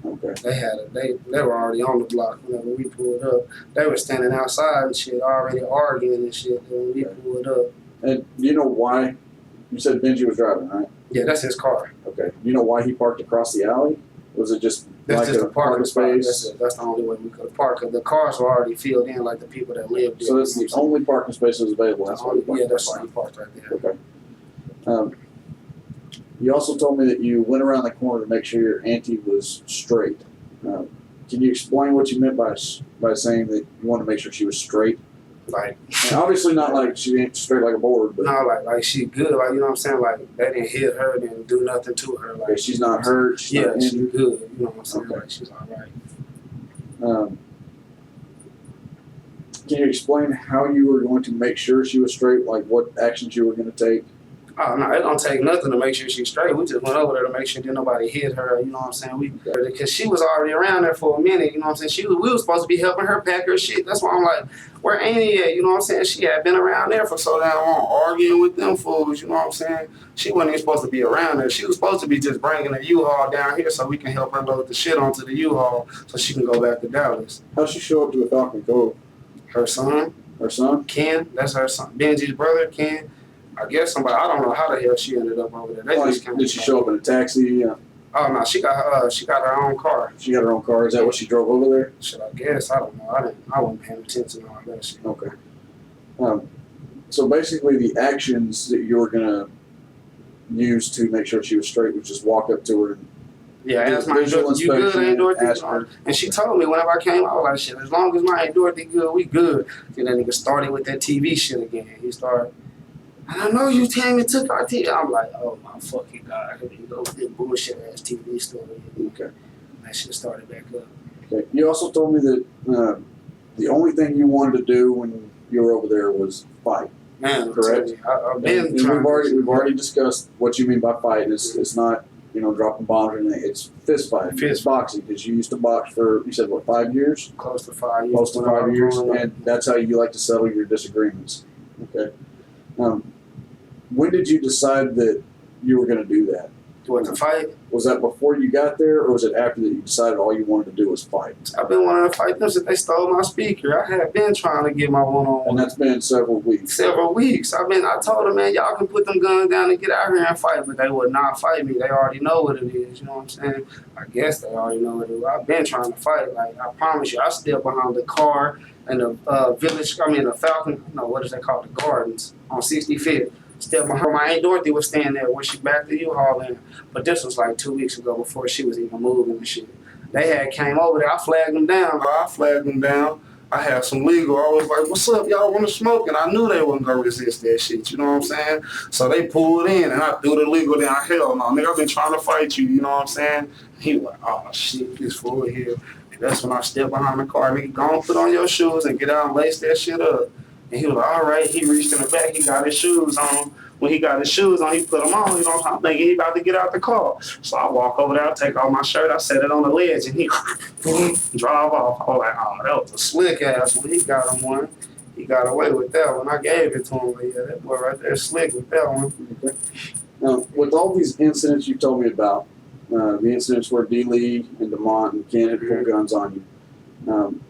Okay. They were already on the block whenever we pulled up. They were standing outside and shit, already arguing and shit when we pulled up. And do you know why? You said Benji was driving, right? Yeah, that's his car. Okay. Do you know why he parked across the alley? Was it just that's like just a parking space? That's the only way we could have parked, because the cars were already filled in, like the people that lived there. So that's the only parking space that was available. That's why he parked right there. Okay. You also told me that you went around the corner to make sure your auntie was straight. Can you explain what you meant by saying that you wanted to make sure she was straight? Like, and obviously not like she ain't straight like a board, but no, like she good, like, you know what I'm saying? Like, they didn't hit her, didn't do nothing to her. Like, she's not hurt. She's not she's good. You know what I'm saying? Okay. Like, she's all right. Can you explain how you were going to make sure she was straight? Like what actions you were going to take? Oh, no, it don't take nothing to make sure she's straight. We just went over there to make sure that nobody hit her, you know what I'm saying? Because she was already around there for a minute, you know what I'm saying? We was supposed to be helping her pack her shit. That's why I'm like, where Annie at? You know what I'm saying? She had been around there for so damn long, arguing with them fools, you know what I'm saying? She wasn't even supposed to be around there. She was supposed to be just bringing the U-Haul down here so we can help her load the shit onto the U-Haul so she can go back to Dallas. How'd she show up to the Falcon Cove? Her son. Her son? Ken, that's her son. Benji's brother, Ken. I guess somebody, I don't know how the hell she ended up over there. Did she show up in a taxi? Oh no, she got her own car. She got her own car. Is that what she drove over there? Shit, I guess. I don't know. I wasn't paying attention to all that shit. Okay. So basically, the actions that you were gonna use to make sure she was straight was just walk up to her and ask my Dorothy, you good, Aunt Dorothy? And she told me whenever I came, I was like, shit, as long as my Aunt Dorothy good, we good. And then nigga started with that TV shit again. He started, I know you came and took our TV. I'm like, oh my fucking God, here you go with this bullshit ass TV story. Okay. That shit started back up. Okay. You also told me that the only thing you wanted to do when you were over there was fight. Man, correct? I've been we've already discussed what you mean by fight. It's not, you know, dropping bombs or anything. It's fist fighting. It's boxing, because you used to box for, you said, what, 5 years? Close to 5 years. Close to 5 years, and that's how you like to settle your disagreements. Okay. When did you decide that you were going to do that? What, to fight? Was that before you got there, or was it after that you decided all you wanted to do was fight? I've been wanting to fight them since they stole my speaker. I had been trying to get my one-on-one. And that's been several weeks. Several weeks. I told them, man, y'all can put them guns down and get out here and fight, but they would not fight me. They already know what it is, you know what I'm saying? I guess they already know what it is. I've been trying to fight. Like, I promise you, I still behind the car and the the Falcon, no, what is they called? The Gardens on 65th. Still behind. My Aunt Dorothy was staying there where she backed the U-Haul in. But this was like 2 weeks ago before she was even moving and shit. They had came over there. I flagged them down, bro. I flagged them down. I had some legal. I was like, what's up, y'all want to smoke? And I knew they wasn't going to resist that shit, you know what I'm saying? So they pulled in, and I threw the legal down. Hell no, nigga, I've been trying to fight you, you know what I'm saying? He was like, oh, shit, this fool here. And that's when I stepped behind the car. Nigga, go on, put on your shoes and get out and lace that shit up. And he was like, all right. He reached in the back. He got his shoes on. When he got his shoes on, he put them on. You know what I'm thinking? He about to get out the car. So I walk over there, I take off my shirt, I set it on the ledge, and he drive off. I was like, oh, that was a slick ass one. He got him one. He got away with that one. I gave it to him. But yeah, that boy right there slick with that one. Okay. Now, with all these incidents you told me about, the incidents where D. Lee and DeMont and Ken pulled guns on you,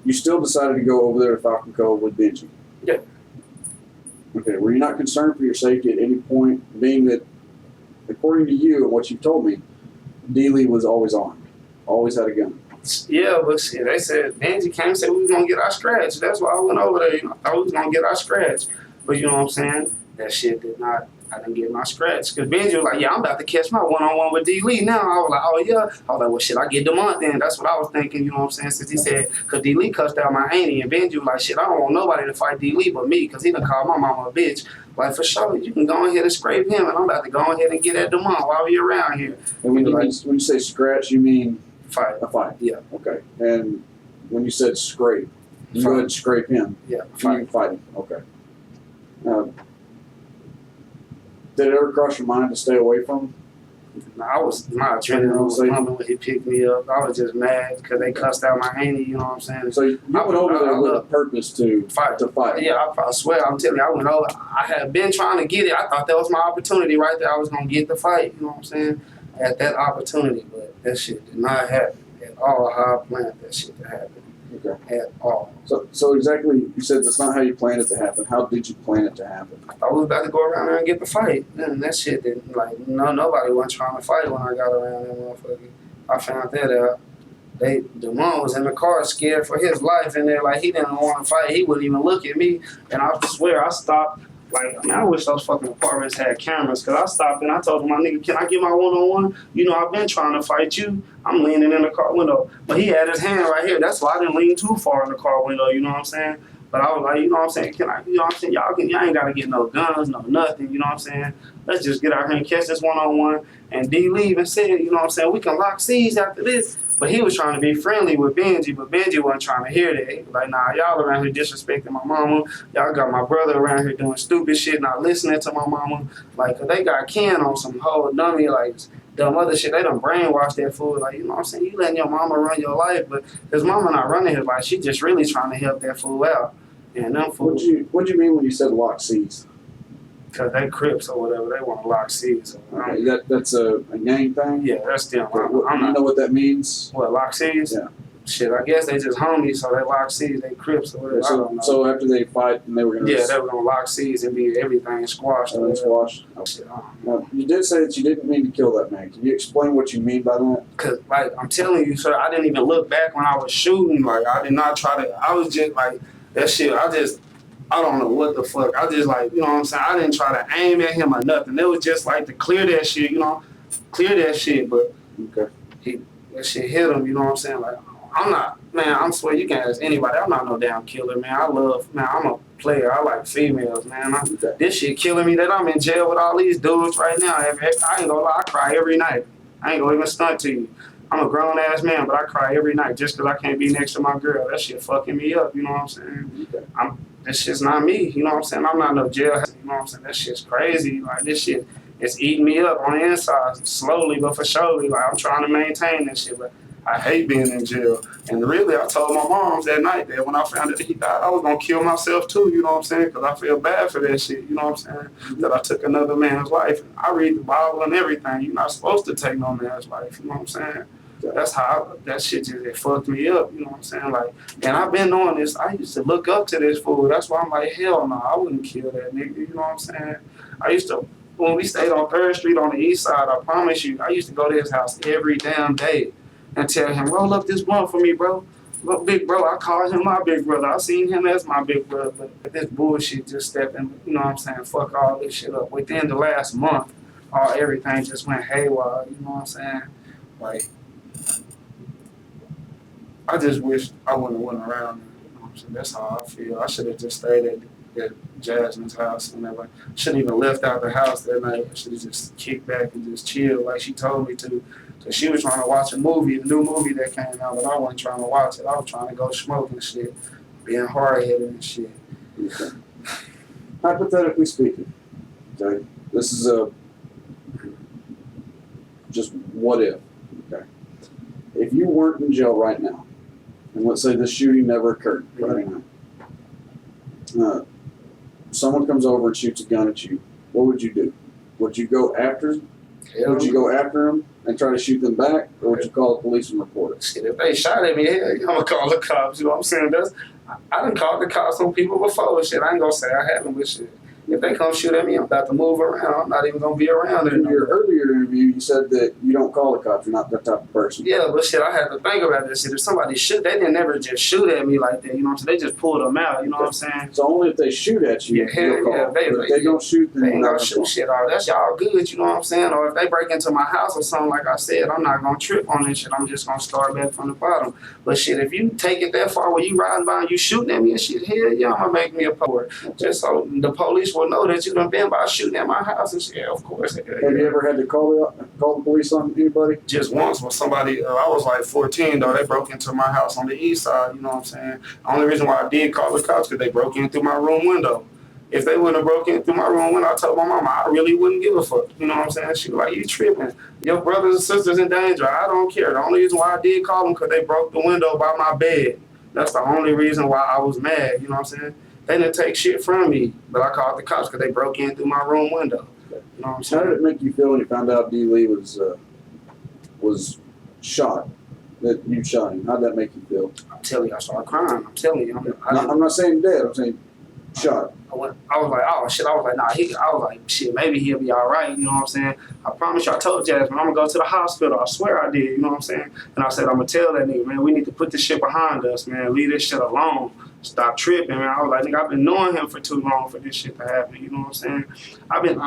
you still decided to go over there to Falcon Cove with Benji? Yeah. Okay, were you not concerned for your safety at any point, being that, according to you and what you told me, D. Lee was always armed, always had a gun? Yeah, but shit, they said, Benji came and said we was going to get our scratch. That's why I went over there. You know, I thought we was going to get our scratch. But you know what I'm saying? That shit did not, I didn't get my scratch. Because Benji was like, yeah, I'm about to catch my one-on-one with D. Lee now. I was like, oh, yeah. I was like, well, shit, I get DeMont then. That's what I was thinking, you know what I'm saying? Since he said, because D. Lee cussed out my auntie, and Benji was like, shit, I don't want nobody to fight D. Lee but me, because he done called my mama a bitch. Like, for sure, you can go ahead and scrape him, and I'm about to go ahead and get at DeMont while we around here. And when you say scratch, you mean Fight. a fight? Yeah. Okay. And when you said scrape, you go ahead and scrape him. Yeah, Fight. Fighting. Okay. Did it ever cross your mind to stay away from him? I was, my adrenaline was pumping when he picked me up. I was just mad because they cussed out my auntie, you know what I'm saying? So you went over there with a purpose to fight. Yeah, I swear, I'm telling you, I went over. I had been trying to get it. I thought that was my opportunity right there. I was going to get the fight, you know what I'm saying? I had that opportunity, but that shit did not happen at all how I planned that shit to happen. Okay. At all. So exactly, you said that's not how you planned it to happen. How did you plan it to happen? I thought we was about to go around there and get the fight. And that shit didn't, like, nobody wasn't trying to fight when I got around that motherfucker. I found that out. DeMont was in the car scared for his life, and they're like, he didn't want to fight. He wouldn't even look at me. And I swear, I stopped. Like, I mean, I wish those fucking apartments had cameras, because I stopped and I told him, my nigga, can I get my one-on-one? You know, I've been trying to fight you. I'm leaning in the car window. But he had his hand right here. That's why I didn't lean too far in the car window, you know what I'm saying? But I was like, you know what I'm saying? Can I, you know what I'm saying? Y'all ain't got to get no guns, no nothing, you know what I'm saying? Let's just get out here and catch this one-on-one. And D. Lee even said, you know what I'm saying? We can lock C's after this. But he was trying to be friendly with Benji, but Benji wasn't trying to hear that. He was like, nah, y'all around here disrespecting my mama. Y'all got my brother around here doing stupid shit, not listening to my mama. Like, 'cause they got Ken on some whole dummy, like, dumb other shit. They done brainwashed that fool. Like, you know what I'm saying? You letting your mama run your life, but his mama not running his life. She just really trying to help that fool out. And them fools. What'd you mean when you said lock C's? Because they Crips or whatever, they want to lock C's. So okay, that's a gang thing? Yeah, that's them. Okay, you know what that means? What, lock C's? Yeah. Shit, I guess they just homies, so they lock C's, they Crips or whatever. I don't know. So after they fight, and they were gonna... Yeah, they were gonna lock C's and be everything squashed. Squashed? Oh, shit, now, you did say that you didn't mean to kill that man. Can you explain what you mean by that? Because, like, I'm telling you, sir, I didn't even look back when I was shooting. Like, I did not try to... I was just, like, that shit, I don't know what the fuck. I just, like, you know what I'm saying? I didn't try to aim at him or nothing. It was just, like, to clear that shit, you know? Clear that shit, but okay. That shit hit him, you know what I'm saying? Like, I'm not, man, I swear, you can ask anybody. I'm not no damn killer, man. I'm a player. I like females, man. This shit killing me that I'm in jail with all these dudes right now. I ain't gonna lie, I cry every night. I ain't gonna even stunt to you. I'm a grown-ass man, but I cry every night just because I can't be next to my girl. That shit fucking me up, you know what I'm saying? Okay. This shit's not me, you know what I'm saying? I'm not no jailhouse, you know what I'm saying? That shit's crazy. Like, this shit, it's eating me up on the inside, slowly but for surely. Like, I'm trying to maintain that shit, but I hate being in jail. And really, I told my moms that night that when I found out that he died, I was going to kill myself too, you know what I'm saying? Because I feel bad for that shit, you know what I'm saying? That I took another man's life. I read the Bible and everything. You're not supposed to take no man's life, you know what I'm saying? That's how that shit just it fucked me up, you know what I'm saying? Like, and I've been doing this. I used to look up to this fool. That's why I'm like, hell no, I wouldn't kill that nigga, you know what I'm saying? I used to, when we stayed on 3rd Street on the east side, I promise you, I used to go to his house every damn day and tell him, roll up this blunt for me, bro. Look, big bro, I called him my big brother. I seen him as my big brother, but this bullshit just stepping, you know what I'm saying? Fuck all this shit up. Within the last month, everything just went haywire, you know what I'm saying? Like, I just wish I wouldn't have went around So that's how I feel. I should have just stayed at Jasmine's house and never shouldn't even left out the house that night. I should have just kicked back and just chilled like she told me to. Cause she was trying to watch a movie, the new movie that came out, but I wasn't trying to watch it. I was trying to go smoke and shit, being hard-headed and shit. Okay. Hypothetically speaking, okay, this is a just what if, okay? If you weren't in jail right now, and let's say the shooting never occurred Friday night, someone comes over and shoots a gun at you, what would you do? Would you go after? Would you go after them and try to shoot them back, or would you call the police and report it? Shit, if they shot at me, hell, I'm gonna call the cops. You know what I'm saying? I done called the cops on people before. Shit, I ain't gonna say I haven't, but shit. If they come shoot at me, I'm about to move around. I'm not even gonna be around there. In your earlier interview, you said that you don't call the cops. You're not that type of person. Yeah, but shit, I had to think about this shit. If somebody shoot, they didn't never just shoot at me like that. You know what I'm saying? They just pulled them out. You know what I'm saying? So only if they shoot at you, you'll call. Yeah, But if they don't shoot, then they you're ain't not gonna gonna shoot call. shit off. That's y'all good. You know what I'm saying? Or if they break into my house or something, like I said, I'm not gonna trip on this shit. I'm just gonna start back from the bottom. But shit, if you take it that far where you riding by and you shooting at me and shit, hell yeah, I'm gonna make me a report. Just so the police will know that you done been by shooting at my house and shit. Yeah, of course. Have you ever had to call the police on anybody? Just once when somebody, I was like 14 though, they broke into my house on the east side, you know what I'm saying? The only reason why I did call the cops because they broke in through my room window. If they wouldn't have broke in through my room window, I told my mama I really wouldn't give a fuck, you know what I'm saying? She was like, you tripping. Your brothers and sisters in danger, I don't care. The only reason why I did call them because they broke the window by my bed. That's the only reason why I was mad, you know what I'm saying? They didn't take shit from me, but I called the cops because they broke in through my room window. You know what I'm saying? How did it make you feel when you found out D. Lee was shot? That you shot him. How did that make you feel? I'm telling you, I started crying. I'm telling you. I'm not saying dead. I'm saying shot. I was like, oh shit. I was like, nah. I was like, shit. Maybe he'll be all right. You know what I'm saying? I promise you. I told Jasmine I'm gonna go to the hospital. I swear I did. You know what I'm saying? And I said I'm gonna tell that nigga, man, we need to put this shit behind us, man. Leave this shit alone. Stop tripping, man. I was like, nigga, I've been knowing him for too long for this shit to happen. You know what I'm saying?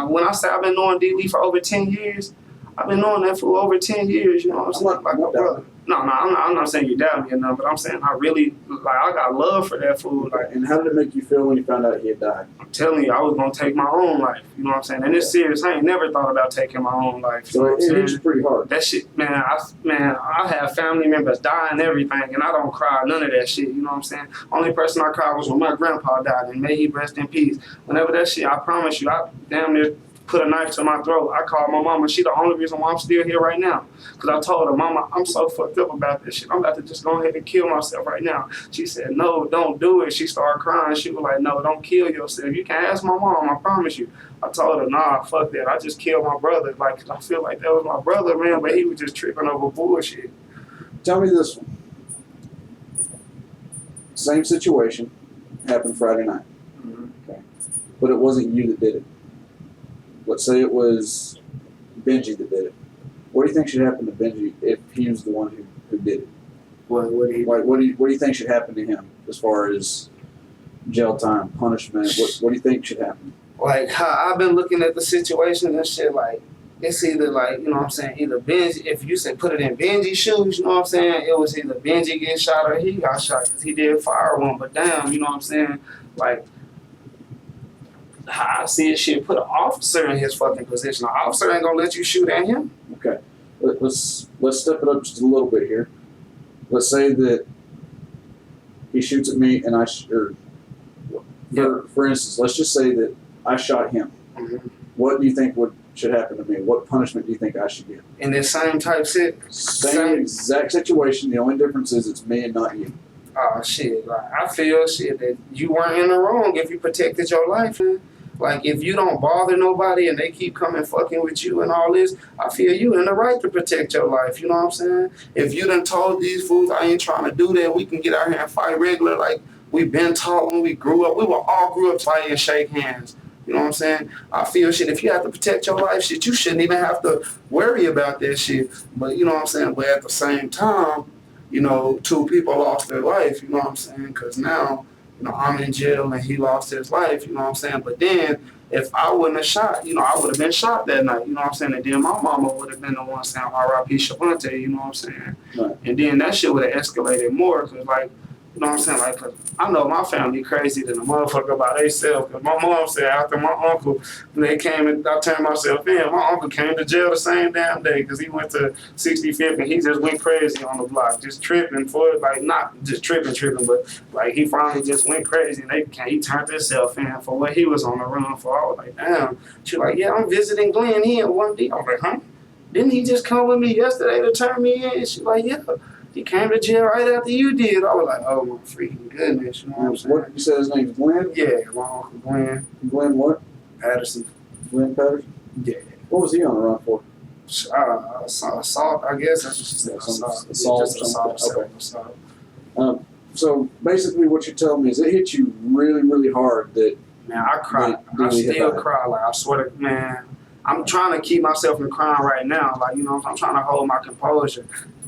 When I say I've been knowing D. Lee for over 10 years, I've been knowing that for over 10 years. You know what I'm saying? Like my brother. No, I'm not saying you doubt me or nothing, but I'm saying I really, I got love for that fool. Like, and how did it make you feel when you found out he had died? I'm telling you, I was gonna take my own life. You know what I'm saying? And it's serious. I ain't never thought about taking my own life. You So know what I'm it saying? hit you pretty hard. That shit, man, I have family members die and everything, and I don't cry none of that shit. You know what I'm saying? Only person I cried was when my grandpa died, and may he rest in peace. Whenever that shit, I promise you, I damn near put a knife to my throat. I called my mama. She the only reason why I'm still here right now. Because I told her, Mama, I'm so fucked up about this shit. I'm about to just go ahead and kill myself right now. She said, no, don't do it. She started crying. She was like, no, don't kill yourself. You can ask my mom, I promise you. I told her, nah, fuck that. I just killed my brother. Like, 'cause I feel like that was my brother, man, but he was just tripping over bullshit. Tell me this one. Same situation happened Friday night. Mm-hmm. Okay. But it wasn't you that did it. Let's say it was Benji that did it. What do you think should happen to Benji if he was the one who did it? What do you think should happen to him as far as jail time, punishment? What do you think should happen? Like, how I've been looking at the situation and shit, like, it's either like, you know what I'm saying, either Benji, if you say put it in Benji's shoes, you know what I'm saying, it was either Benji get shot or he got shot because he did fire one, but damn, you know what I'm saying, like, how I see it, shit, put an officer in his fucking position. An officer ain't gonna let you shoot at him. Okay, let's step it up just a little bit here. Let's say that he shoots at me and for instance, let's just say that I shot him. Mm-hmm. What do you think should happen to me? What punishment do you think I should get? In this same type shit? Same exact situation. The only difference is it's me and not you. Oh, shit. Like, I feel, shit, that you weren't in the wrong if you protected your life, man. Like, if you don't bother nobody and they keep coming fucking with you and all this, I feel you in the right to protect your life, you know what I'm saying? If you done told these fools, I ain't trying to do that, we can get out here and fight regular, like we've been taught when we grew up. We all grew up fighting and shake hands. You know what I'm saying? I feel, shit, if you have to protect your life, shit, you shouldn't even have to worry about that shit. But, you know what I'm saying? But at the same time, you know, 2 people lost their life, you know what I'm saying? Because now, you know, I'm in jail and he lost his life, you know what I'm saying? But then, if I wouldn't have shot, you know, I would have been shot that night, you know what I'm saying? And then my mama would have been the one saying, R.I.P. Shavontae, you know what I'm saying? Right. And then that shit would have escalated more because, like, You know what I'm saying? Like, 'cause I know my family crazy than a motherfucker by themselves. Cause my mom said after my uncle, they came and I turned myself in. My uncle came to jail the same damn day because he went to 65th and he just went crazy on the block, just tripping for it, like not just tripping, but like he finally just went crazy and he turned himself in for what he was on the run for. I was like, damn. She like, yeah, I'm visiting Glenn here one day. I was like, huh? Didn't he just come with me yesterday to turn me in? She like, yeah. He came to jail right after you did. I was like, oh my freaking goodness, you know what I'm saying? What, you said his name's Glenn? Yeah, my uncle Glenn Glenn what? Patterson. Glenn Patterson? Yeah. What was he on the run for? Assault, I guess that's what she said. Assault. Assault, Just assault. okay. Assault. So basically what you're telling me is it hit you really, really hard that Man, I cried. Did I he hit still that? cry. Like, I swear to man, I'm trying to keep myself from crying right now. Like, you know, I'm trying to hold my composure.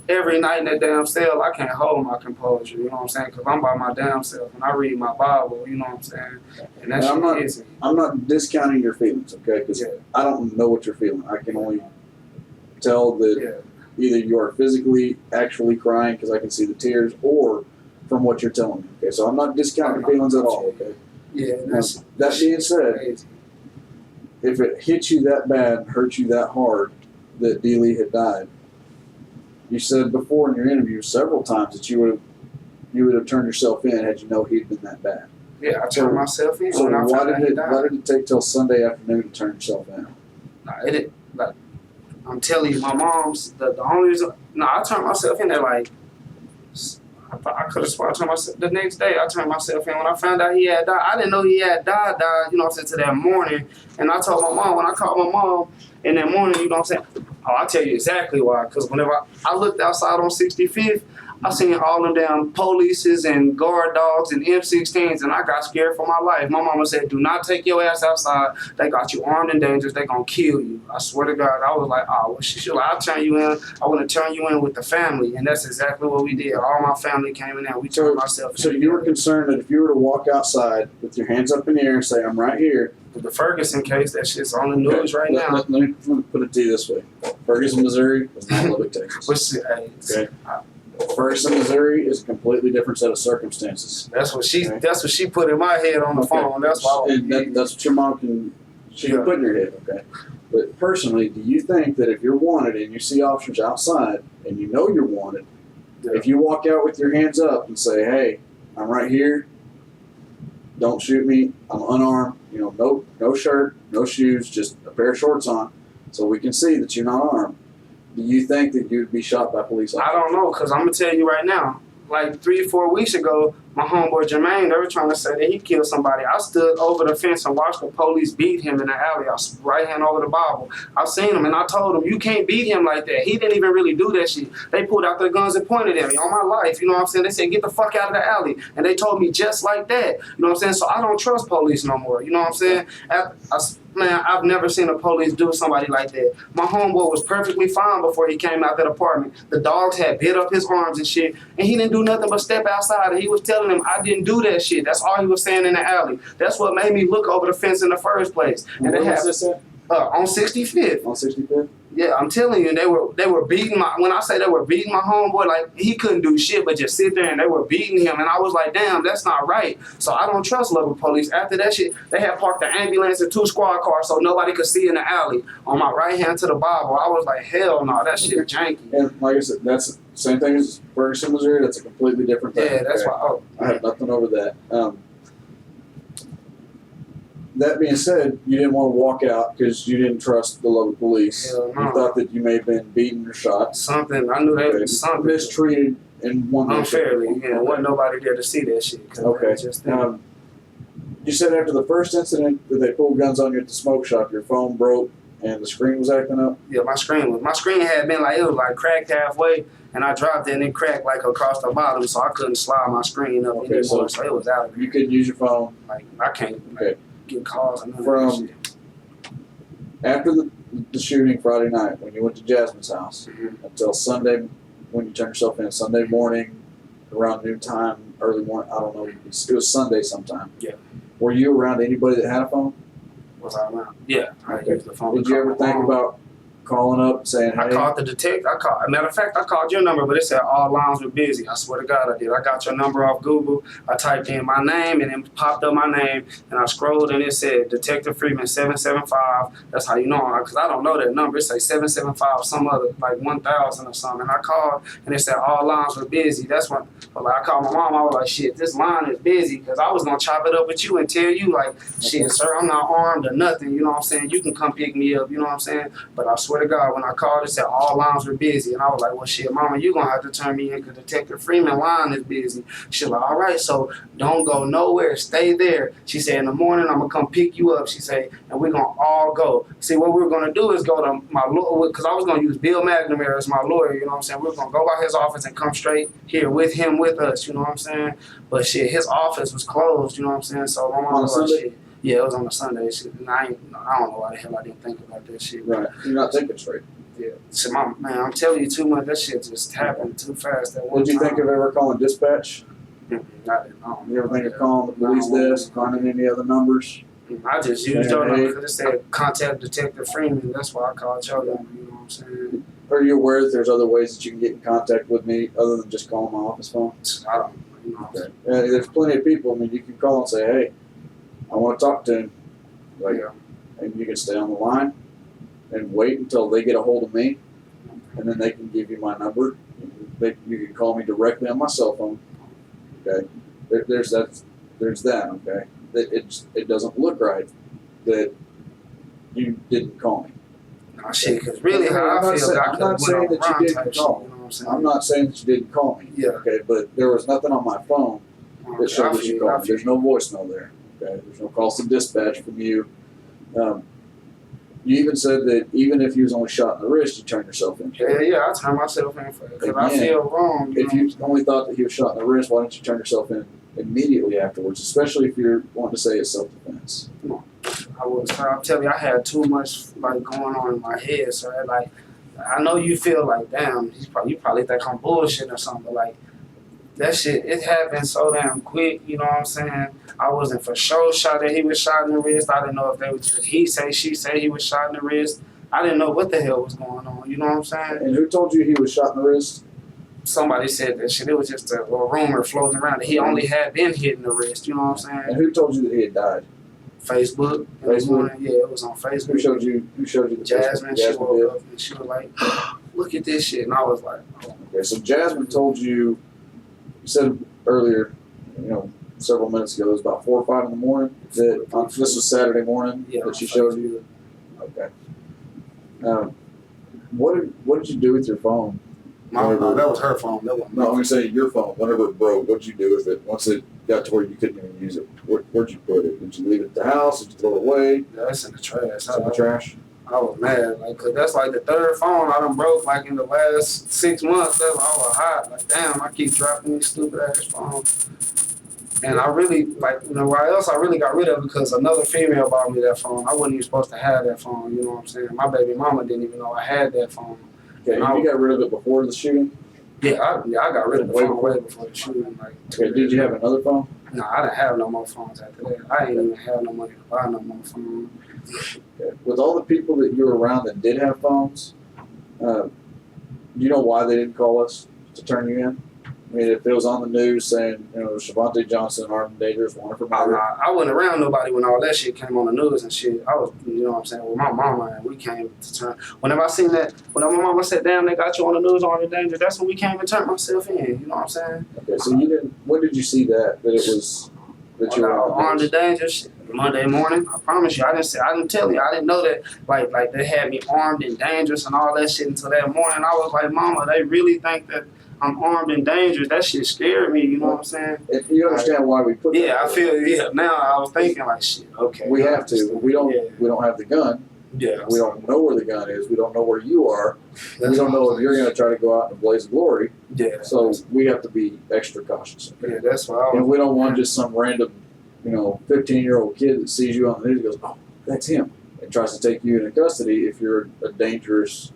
Every night in that damn cell, I can't hold my composure, you know what I'm saying? Because I'm by my damn self and I read my Bible, you know what I'm saying? And that And shit is I'm not discounting your feelings, okay? Because Yeah. I don't know what you're feeling. I can only tell that Yeah. either you are physically actually crying because I can see the tears, or from what you're telling me. Okay, so I'm not discounting your feelings at all. Okay. Yeah, that's That being said, crazy. if it hit you that bad, hurt you that hard, that D. Lee had died, you said before in your interview several times that you would have turned yourself in had you known he'd been that bad. Yeah, I turned myself in So when I why found out he did died. it take till Sunday afternoon to turn yourself in? Like, I'm telling you, my mom's the only reason. No, I turned myself in there like. I could have sworn I turned myself the next day. I turned myself in when I found out he had died. I didn't know he had died. You know what I'm saying, to that morning. And I told my mom when I called my mom in that morning. You know what I'm saying. Oh, I'll tell you exactly why. Because whenever I looked outside on 65th, I seen all them damn polices and guard dogs and M16s, and I got scared for my life. My mama said, "Do not take your ass outside. They got you armed and dangerous. They gonna kill you." I swear to God, I was like, "Oh, well, she like, I'll turn you in. I want to turn you in with the family," and that's exactly what we did. All my family came in there. We turned ourselves in. So you were concerned that if you were to walk outside with your hands up in the air and say, "I'm right here," With the Ferguson case, that shit's on the news right now. Let me put it to you this way: Ferguson, Missouri, is not Lubbock, Texas. Hey, Okay. Ferguson, Missouri is a completely different set of circumstances. That's what she. Okay. That's what she put in my head on the phone. That's why. That's what your mom can put in your head. Okay. But personally, do you think that if you're wanted and you see officers outside and you know you're wanted, if you walk out with your hands up and say, "Hey, I'm right here. Don't shoot me. I'm unarmed. You know, no shirt, no shoes, just a pair of shorts on, so we can see that you're not armed." Do you think that you'd be shot by police officers? I don't know, because I'm going to tell you right now, like 3 or 4 weeks ago, my homeboy Jermaine, they were trying to say that he killed somebody. I stood over the fence and watched the police beat him in the alley. I was right hand over the Bible. I seen him and I told him, you can't beat him like that. He didn't even really do that shit. They pulled out their guns and pointed at me on my life. You know what I'm saying? They said, get the fuck out of the alley. And they told me just like that. You know what I'm saying? So I don't trust police no more. You know what I'm saying? Man, I've never seen a police do somebody like that. My homeboy was perfectly fine before he came out that apartment. The dogs had bit up his arms and shit, and he didn't do nothing but step outside, and he was telling them, I didn't do that shit. That's all he was saying in the alley. That's what made me look over the fence in the first place. And Where was this at? On 65th. On 65th? Yeah, I'm telling you, they were beating my. When I say they were beating my homeboy, like he couldn't do shit but just sit there, and they were beating him, and I was like, damn, that's not right. So I don't trust Lubbock police. After that shit, they had parked the ambulance and 2 squad cars so nobody could see in the alley. On my right hand to the Bible, I was like, hell no, that shit janky. And like I said, that's the same thing as Ferguson, Missouri. That's a completely different thing. Yeah, that's okay? why. Oh, I have nothing over that. That being said, you didn't want to walk out because you didn't trust the local police. Hell no. You thought that you may have been beaten or shot. something. I knew that was something Mistreated in one way, unfairly. shape, or Yeah, form. wasn't nobody there to see that shit. 'Cause Okay. it was just them. You said after the first incident that they pulled guns on you at the smoke shop, your phone broke and the screen was acting up. Yeah, my screen had been like, it was like cracked halfway, and I dropped it and it cracked like across the bottom, so I couldn't slide my screen up Okay, anymore. so So it was out of You couldn't use your phone. like I can't Okay. get calls and none of From that shit. After the shooting Friday night, when you went to Jasmine's house, Mhm. until Sunday, when you turned yourself in, Sunday morning, around noontime, early morning, I don't know, it was Sunday sometime. Yeah. Were you around anybody that had a phone? Was I around? Yeah, I Okay. used the phone. Did to you call ever my think mom. about calling up saying, I hey, called the detective. Matter of fact, I called your number, but it said all lines were busy. I swear to God, I did. I got your number off Google. I typed in my name, and it popped up my name, and I scrolled, and it said Detective Freeman 775. That's how you know, because I don't know that number. It says 775, some other like 1,000 or something. And I called, and it said all lines were busy. That's when I called my mom. I was like, shit, this line is busy, because I was gonna chop it up with you and tell you like, shit, sir, I'm not armed or nothing. You know what I'm saying? You can come pick me up. You know what I'm saying? But I swear to God, when I called, it said all lines were busy. And I was like, well, shit, mama, you're going to have to turn me in because Detective Freeman line is busy. She's like, all right, so don't go nowhere. Stay there. She said, in the morning, I'm going to come pick you up. She said, and we're going to all go. See, what we were going to do is go to my lawyer, because I was going to use Bill McNamara as my lawyer, you know what I'm saying? We were going to go by his office and come straight here with him, with us, you know what I'm saying? But shit, his office was closed, you know what I'm saying? So my mom was like, shit. Yeah, it was on a Sunday. Shit, and I don't know why the hell I didn't think about that shit. right, you're not thinking straight. Yeah. So man, I'm telling you too much. That shit just happened too fast. That one Did you think of ever calling dispatch? I didn't know. You ever think of calling the police desk, finding any other numbers? I just used your number because it said contact Detective Freeman. That's why I called your number. You know what I'm saying? Are you aware that there's other ways that you can get in contact with me other than just calling my office phone? I don't. You know. Okay. There's plenty of people. I mean, you can call and say, "Hey, I want to talk to him." Like, Yeah. and you can stay on the line and wait until they get a hold of me, and then they can give you my number. You can call me directly on my cell phone. Okay, there's that. Okay, it doesn't look right that you didn't call me. Nah, shit, because really how I feel, I'm not saying that you didn't call. You know what I'm saying? I'm not saying that you didn't call me. Yeah. Okay, but there was nothing on my phone that showed that you called me. There's no voicemail there. Okay, there's no calls to dispatch from you. You even said that even if you was only shot in the wrist, you turned yourself in. Yeah, I turned myself in for it because I feel wrong. If you only thought that he was shot in the wrist, why didn't you turn yourself in immediately afterwards? Especially if you're wanting to say it's self-defense. I'm telling you, I had too much like going on in my head. So I know you feel like, damn, you probably think I'm bullshit or something, but like that shit, it happened so damn quick. You know what I'm saying? I wasn't for sure shot that he was shot in the wrist. I didn't know if they was just he say, she say he was shot in the wrist. I didn't know what the hell was going on. You know what I'm saying? And who told you he was shot in the wrist? Somebody said that shit. It was just a rumor floating around that he only had been hit in the wrist. You know what I'm saying? And who told you that he had died? Facebook. Yeah, it was on Facebook. Who showed you the Jasmine. She woke did? up and she was like, "Look at this shit," and I was like, "Oh." Okay, so Jasmine told you. You said earlier, several minutes ago, it was about 4 or 5 in the morning. That this was Saturday morning that she showed you. Okay. What did you do with your phone? No, that was her phone. That wasn't. No, I'm gonna say your phone. Whenever it broke, what did you do with it? Once it got to where you couldn't even use it, where'd you put it? Did you leave it at the house? Did you throw it away? Yeah, it's in the trash. It's in the trash. I was mad, cause that's like the third phone I done broke in the last 6 months. That's why I was hot. Damn, I keep dropping these stupid ass phones. And I really why else I really got rid of it because another female bought me that phone. I wasn't even supposed to have that phone. You know what I'm saying? My baby mama didn't even know I had that phone. Okay, you got rid of it before the shooting? Yeah, I got rid of the phone way before the shooting. Okay, did you have another phone? No, I didn't have no more phones after that. I ain't even have no money to buy no more phone. Okay. With all the people that you were around that did have phones, do you know why they didn't call us to turn you in? I mean, if it was on the news saying, Shavontae Johnson, armed and dangerous, wanted for murder. I wasn't around nobody when all that shit came on the news and shit. I was, you know what I'm saying, with my mama, and we came to turn. Whenever I seen that, when my mama said, damn, they got you on the news, armed and dangerous, that's when we came and turned myself in. You know what I'm saying? Okay, so you didn't, when did you see that it was, that you were armed and dangerous? Monday morning. I promise you, I didn't tell you. I didn't know that, like they had me armed and dangerous and all that shit until that morning. I was like, mama, they really think that I'm armed and dangerous. That shit scared me, you know what I'm saying? If you understand why we put that. Yeah, I feel, now I was thinking shit, okay. We have to. We don't have the gun. Yeah. We don't know where the gun is. We don't know where you are. We don't know if you're going to try to go out in a blaze of glory. Yeah. So we have to be extra cautious. Yeah, that's why I was. And we don't want just some random, 15-year-old kid that sees you on the news and goes, oh, that's him, and tries to take you into custody if you're a dangerous,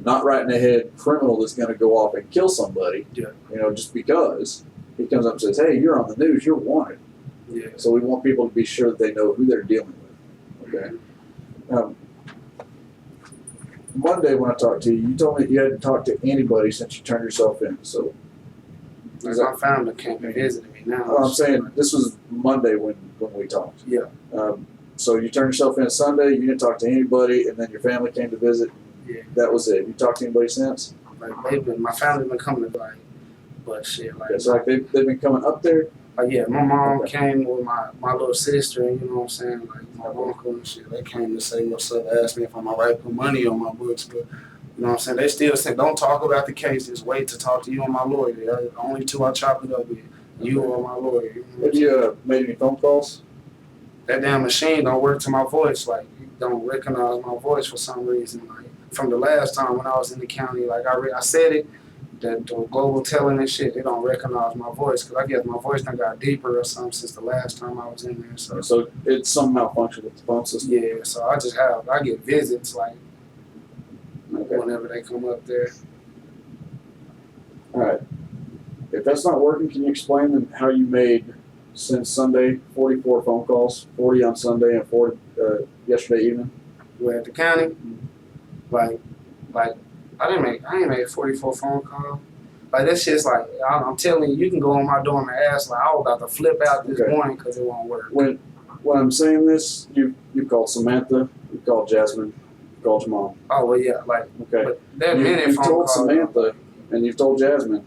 not right in the head criminal that's going to go off and kill somebody, just because he comes up and says, hey, you're on the news, you're wanted. Yeah. So we want people to be sure that they know who they're dealing with. Okay. Monday when I talked to you, you told me you hadn't talked to anybody since you turned yourself in. So Like my family came and visited me now. I'm saying this was Monday when we talked. Yeah. So you turned yourself in Sunday. You didn't talk to anybody, and then your family came to visit. Yeah. That was it. You talked to anybody since? Like my family been coming to like, but shit like. It's like they've been coming up there. Yeah, my mom came with my little sister, and you know what I'm saying, like my uncle and shit. They came to say what's up, ask me if I'm alright, put money on my books, but you know what I'm saying. They still say don't talk about the case. Just wait to talk to you and my lawyer. The only two I chop it up with, you or my lawyer. You know Have you made any phone calls? That damn machine don't work to my voice. Like it don't recognize my voice for some reason. Like from the last time when I was in the county, like I said it. That global telling and shit, they don't recognize my voice because I guess my voice done got deeper or something since the last time I was in there. So it's some malfunction with the phone system. Yeah, so I get visits like whenever they come up there. All right. If that's not working, can you explain how you made since Sunday 44 phone calls, 40 on Sunday and 40 yesterday evening? We're at the county, like. I ain't made 44 phone calls. Like that shit's like I'm telling you, you can go on my door and ask. Like I was about to flip out this morning because it won't work. When I'm saying this, you called Samantha, you called Jasmine, you called your mom. Oh well, yeah, like okay. But that minute you phone told call, Samantha and you've told Jasmine,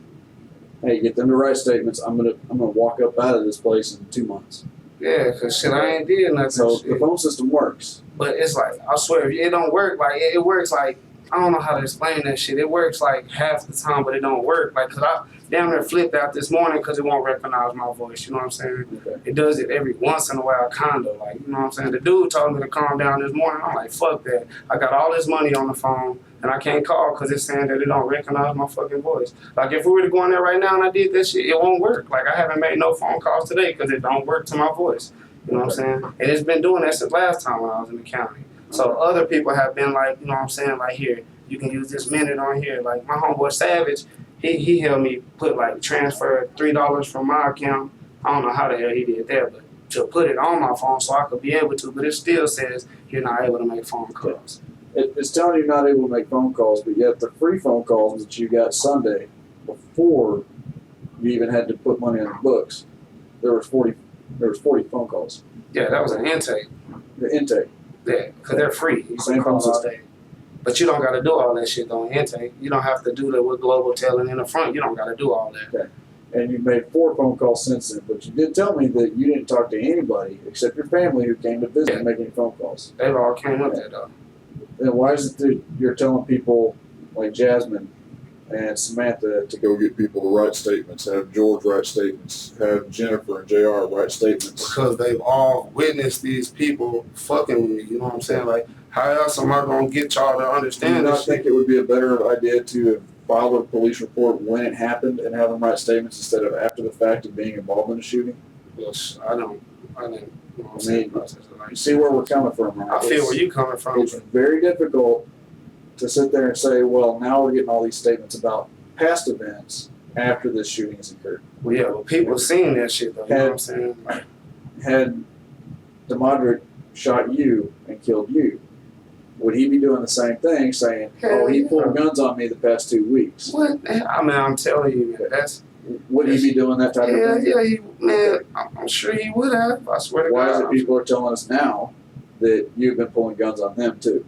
hey, get them to write statements. I'm gonna walk up out of this place in 2 months. Yeah, cause shit, I ain't did nothing. So shit. the phone system works. But it's like I swear, it don't work. Like it works like. I don't know how to explain that shit. It works like half the time, but it don't work. Like, cause I damn near flipped out this morning because it won't recognize my voice. You know what I'm saying? Okay. It does it every once in a while, kinda. Like, you know what I'm saying? The dude told me to calm down this morning. I'm like, fuck that. I got all this money on the phone and I can't call because it's saying that it don't recognize my fucking voice. Like, if we were to go in there right now and I did that shit, it won't work. Like, I haven't made no phone calls today because it don't work to my voice. You know what I'm saying? And it's been doing that since last time when I was in the county. So other people have been like, you know what I'm saying? Like, here. You can use this minute on here. Like my homeboy Savage, he helped me put like transfer $3 from my account. I don't know how the hell he did that, but to put it on my phone so I could be able to. But it still says you're not able to make phone calls. It's telling you not able to make phone calls, but yet the free phone calls that you got Sunday before you even had to put money on the books, there was 40 phone calls. Yeah, that was an intake. The intake. Yeah, because they're free. You Same can call phone all day. But you don't got to do all that shit on intake. You don't have to do that with global telling in the front. You don't got to do all that. Okay. And you made 4 phone calls since then, but you did tell me that you didn't talk to anybody except your family who came to visit and make any phone calls. They all came up there though. Then why is it that you're telling people like Jasmine and Samantha to Go get people to write statements, have George write statements, have Jennifer and JR write statements. Because they've all witnessed these people fucking with me. You know what I'm saying? Like, how else am I going to get y'all to do you understand not this shit? think it would be a better idea to file a police report when it happened and have them write statements instead of after the fact of being involved in the shooting? Yes, I didn't, you know what I'm I saying? mean, you see where we're coming from, right? I feel where you coming from. It's very difficult to sit there and say, well, now we're getting all these statements about past events after this shooting has occurred. Well, yeah, well, people seen that shit though. You know what I'm saying? Like, Had Demodrick shot you and killed you, would he be doing the same thing, saying, oh, he pulled guns on me the past 2 weeks? what? I mean, I'm telling you, man, that's. Would he be doing that type of thing? Man, I'm sure he would have. I swear to Why is God. it people are telling us now that you've been pulling guns on them too?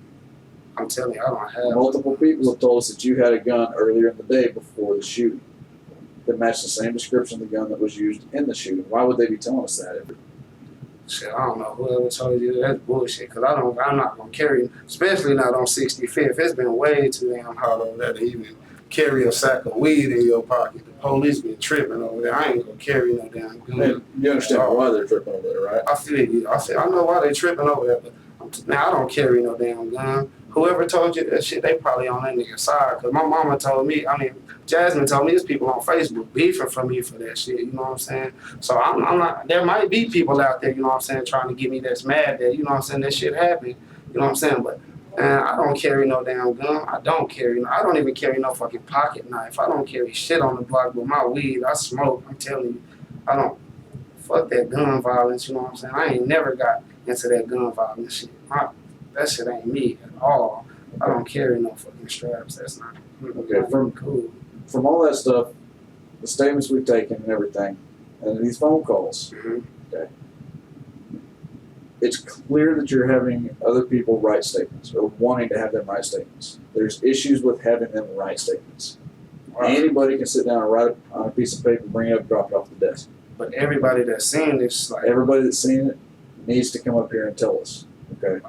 I'm telling you, I don't have. Multiple people have told us that you had a gun earlier in the day before the shooting that matched the same description of the gun that was used in the shooting. Why would they be telling us that? Shit, I don't know whoever told you that's bullshit. Cause I'm not gonna carry, especially not on 65th. It's been way too damn hard over there to even carry a sack of weed in your pocket. The police been tripping over there. I ain't gonna carry no damn gun. Man, you understand why they're tripping over there, right? I feel you. I know why they tripping over there, but now I don't carry no damn gun. Whoever told you that shit, they probably on that nigga's side. Cause my mama told me, Jasmine told me there's people on Facebook beefing for me for that shit, you know what I'm saying? So I'm not, there might be people out there, you know what I'm saying, trying to get me that's mad that, you know what I'm saying, that shit happened, you know what I'm saying? But, man, I don't carry no damn gun. I don't even carry no fucking pocket knife. I don't carry shit on the block with my weed. I smoke, I'm telling you. I don't, fuck that gun violence, you know what I'm saying? I ain't never got into that gun violence shit. That shit ain't me at all. I don't carry no fucking straps. That's not Okay, from cool. from all that stuff, the statements we've taken and everything, and these phone calls, Mhm. okay, it's clear that you're having other people write statements or wanting to have them write statements. There's issues with having them write statements. Anybody can sit down and write it on a piece of paper, bring it up, drop it off the desk. But everybody that's seeing this, like, Everybody that's seen it needs to come up here and tell us, okay?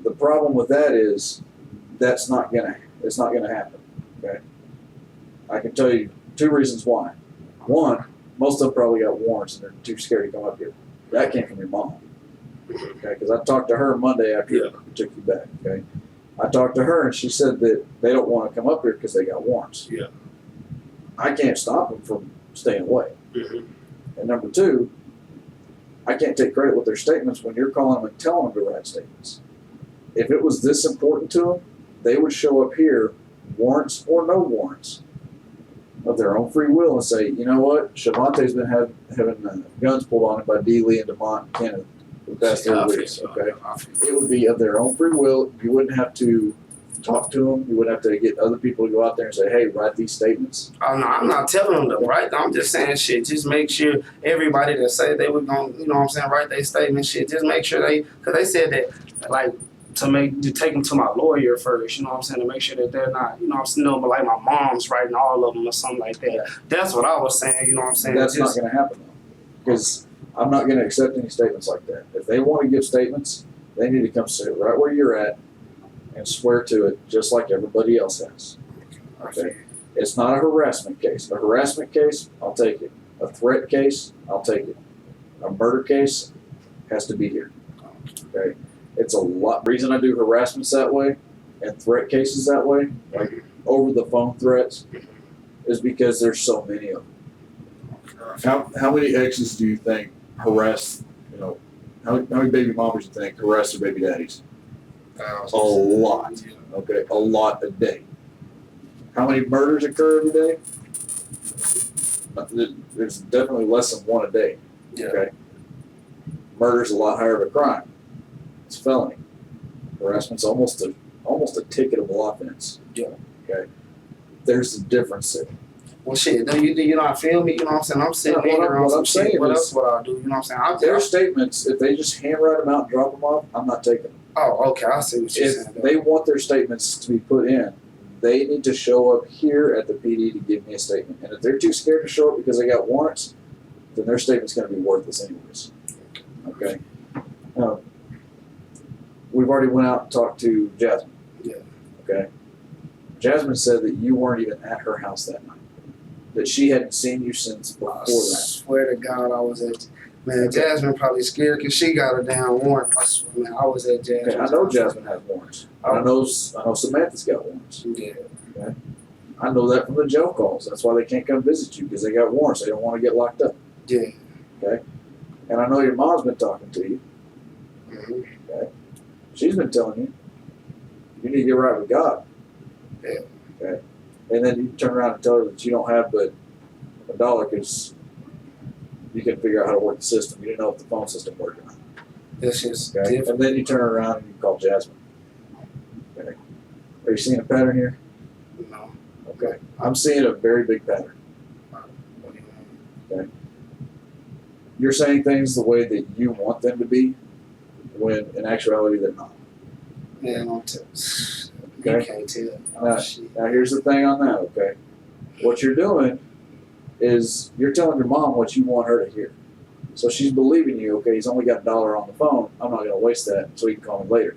The problem with that is it's not gonna happen, okay? I can tell you 2 reasons why. One, most of them probably got warrants and they're too scared to come up here. That came from your mom, okay? Because I talked to her Monday after I took you back, okay? I talked to her and she said that they don't want to come up here because they got warrants. Yeah. I can't stop them from staying away. Mhm. And number 2, I can't take credit with their statements when you're calling them and telling them to write statements. If it was this important to them, they would show up here, warrants or no warrants, of their own free will and say, you know what, Shavontae's been having guns pulled on him by D. Lee and Demont and Kenneth for the past 3 weeks, okay? It would be of their own free will. You wouldn't have to talk to them. You wouldn't have to get other people to go out there and say, hey, write these statements. Oh no, I'm not telling them to write. I'm just saying shit. Just make sure everybody that say they were gonna, you know what I'm saying, write their statement shit. Just make sure because they said that like to take them to my lawyer first. You know what I'm saying, to make sure that they're not, you know what I'm saying, but like my mom's writing all of them or something like that. That's what I was saying. You know what I'm saying. That's not going to happen though, because I'm not going to accept any statements like that. If they want to give statements, they need to come sit right where you're at and swear to it, just like everybody else has. Okay. It's not a harassment case. A harassment case, I'll take it. A threat case, I'll take it. A murder case has to be here. Okay. It's a lot. Reason I do harassments that way and threat cases that way, like over the phone threats, is because there's so many of them. How many exes do you think harass, how many baby mamas do you think harass their baby daddies? A lot. Okay, a lot a day. How many murders occur every day? There's definitely less than 1 a day. Yeah. Okay. Murder's a lot higher of a crime. It's felony. Harassment's almost a ticketable offense. Yeah. Okay. There's a difference there. Well, shit, do you not feel me? You know what I'm saying? I'm sitting Yeah, here on what some I'm shit. saying What is- else would I do? You know what I'm saying? Their statements, if they just handwrite them out and drop them off, I'm not taking them. Oh, okay. I see what you're If saying. they want their statements to be put in, they need to show up here at the PD to give me a statement. And if they're too scared to show up because they got warrants, then their statement's going to be worthless anyways. Okay. We've already went out and talked to Jasmine. Yeah. Okay. Jasmine said that you weren't even at her house that night. That she hadn't seen you since before I that. swear to God, I was at. Man, Jasmine probably scared because she got a damn warrant. I swear, man, I was at Jasmine. Okay, I know Jasmine has warrants. And I know Samantha's got warrants. Yeah. I know that from the jail calls. That's why they can't come visit you, because they got warrants. They don't want to get locked up. Yeah. And I know your mom's been talking to you. Mm-hmm. She's been telling you, you need to get right with God. Yeah. Okay. And then you turn around and tell her that you don't have but $1 because you can figure out how to work the system. You didn't know if the phone system worked or not. It's just Okay. different. And then you turn around and you call Jasmine. Okay. Are you seeing a pattern here? No. Okay. I'm seeing a very big pattern. What do you mean? You're saying things the way that you want them to be, when in actuality they're not. Man, don't tell. Okay. You can't tell. Now, Oh, shit. now here's the thing on that, okay? What you're doing is you're telling your mom what you want her to hear. So she's believing you, okay, he's only got $1 on the phone, I'm not gonna waste that so he can call me later.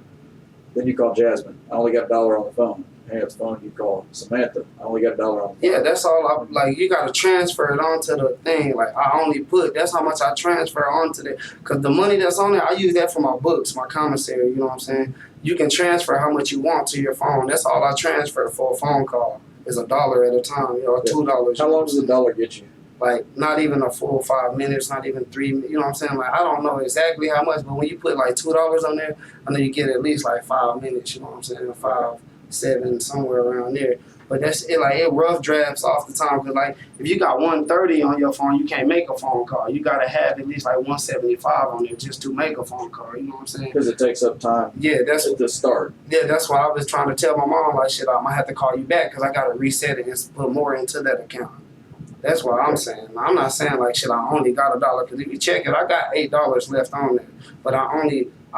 Then you call Jasmine, I only got $1 on the phone. Hang up the phone, you call Samantha, I only got $1 on the phone. Yeah, that's all I like. You gotta transfer it onto the thing. Like I only put that's how much I transfer onto that. Cause the money that's on there, I use that for my books, my commissary. You know what I'm saying? You can transfer how much you want to your phone. That's all I transfer for a phone call. Is $1 at a time, or $2. How long does $1 get you? Like not even a full 5 minutes, not even 3. You know what I'm saying? Like I don't know exactly how much, but when you put like $2 on there, I know you get at least like 5 minutes. You know what I'm saying? 5, 7, somewhere around there. But that's it. Like it rough drafts off the time because like if you got 130 on your phone, you can't make a phone call. You gotta have at least like 175 on there just to make a phone call. You know what I'm saying? Because it takes up time. Yeah, that's at the start. Yeah, that's why I was trying to tell my mom like shit. I might have to call you back because I gotta reset it and put more into that account. That's what I'm saying. I'm not saying like shit. I only got $1 because if you check it, I got $8 left on there. But I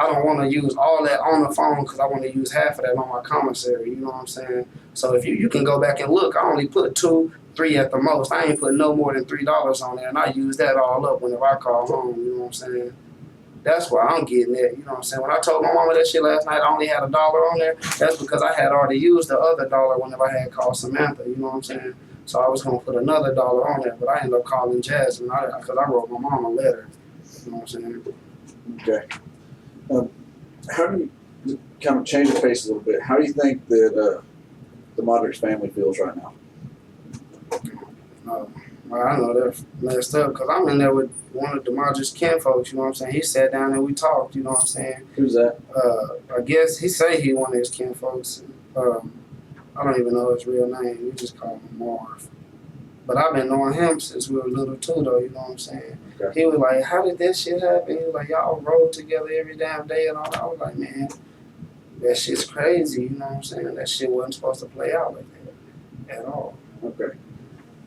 don't want to use all that on the phone because I want to use half of that on my commissary. You know what I'm saying? So if you can go back and look, I only put 2, 3 at the most. I ain't put no more than $3 on there, and I use that all up whenever I call home. You know what I'm saying? That's why I'm getting it. You know what I'm saying? When I told my mama that shit last night, I only had $1 on there. That's because I had already used the other $1 whenever I had called Samantha. You know what I'm saying? So I was gonna put another $1 on there, but I ended up calling Jasmine because I wrote my mom a letter. You know what I'm saying? Okay. How do you kind of change the pace a little bit? How do you think that the Demodrick family feels right now? Well, I know they're messed up because I'm in there with one of Demodrick's kinfolks. You know what I'm saying? He sat down and we talked. You know what I'm saying? Who's that? I guess he say he one of his kinfolks. I don't even know his real name. We just call him Marv. But I've been knowing him since we were little too, though. You know what I'm saying? Okay. He was like, "How did that shit happen?" He was like, "Y'all rode together every damn day and all that." I was like, "Man, that shit's crazy." You know what I'm saying? That shit wasn't supposed to play out like that at all. Okay.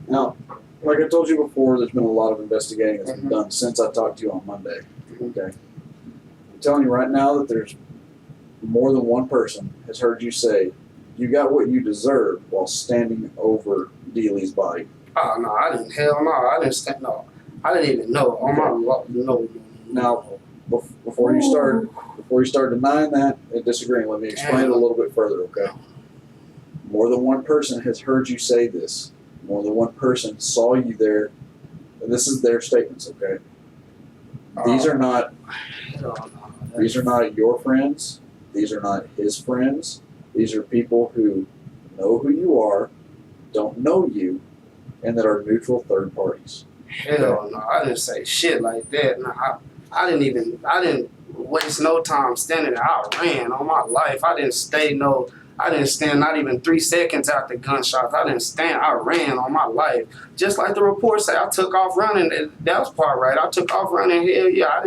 Now, like I told you before, there's been a lot of investigating that's been done since I talked to you on Monday. Okay. I'm telling you right now that there's more than one person has heard you say, "You got what you deserve," while standing over Dealey's body. Oh no, I didn't. Hell no, I didn't stand. No, I didn't even know. On my no. Now, before you start denying that and disagreeing, let me explain it a little bit further. Okay. More than one person has heard you say this. More than one person saw you there, and this is their statements. Okay. These are not. These are not your friends. These are not his friends. These are people who know who you are, don't know you, and that are neutral third parties. Hell no, I didn't say shit like that. No, I didn't waste no time standing there. I ran on my life. I didn't stand not even 3 seconds after gunshots. I didn't stand, I ran on my life. Just like the report said, I took off running. That was part right. I took off running. Hell yeah,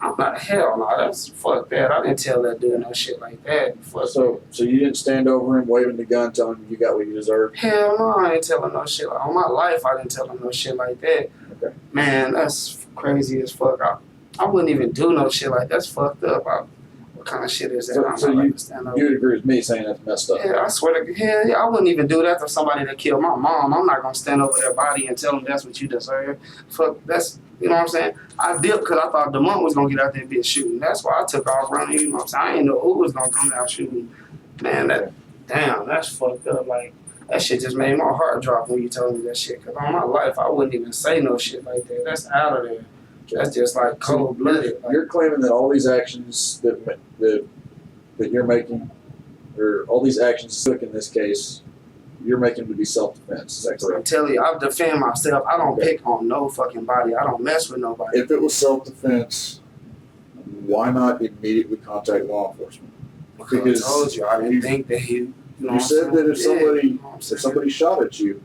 I'm not, hell no, that's, fuck that. I didn't tell that dude no shit like that. Fuck So you didn't stand over him waving the gun telling him you got what you deserved? Hell no, I ain't telling no shit. On my life, I didn't tell him no shit like that. Okay. Man, that's crazy as fuck. I wouldn't even do no shit like that. That's fucked up. What kind of shit is that? So you would agree with me saying that's messed up? Yeah, I swear to hell, yeah, I wouldn't even do that to somebody that killed my mom. I'm not gonna stand over their body and tell them that's what you deserve. Fuck, that's, you know what I'm saying? I dipped because I thought DeMont was gonna get out there and be shooting. That's why I took off running. You know what I'm saying? I didn't know who was gonna come out shooting. Man, damn, that's fucked up. Like, that shit just made my heart drop when you told me that shit. Because on my life, I wouldn't even say no shit like that. That's out of there. That's just like cold-blooded. You're claiming that all these actions that you're making, or all these actions took in this case, you're making to be self-defense. Is that correct? I'm telling you, I defend myself. I don't pick on no fucking body. I don't mess with nobody. If it was self-defense, why not immediately contact law enforcement? Because I told you, I didn't think that he. You said that if somebody shot at you,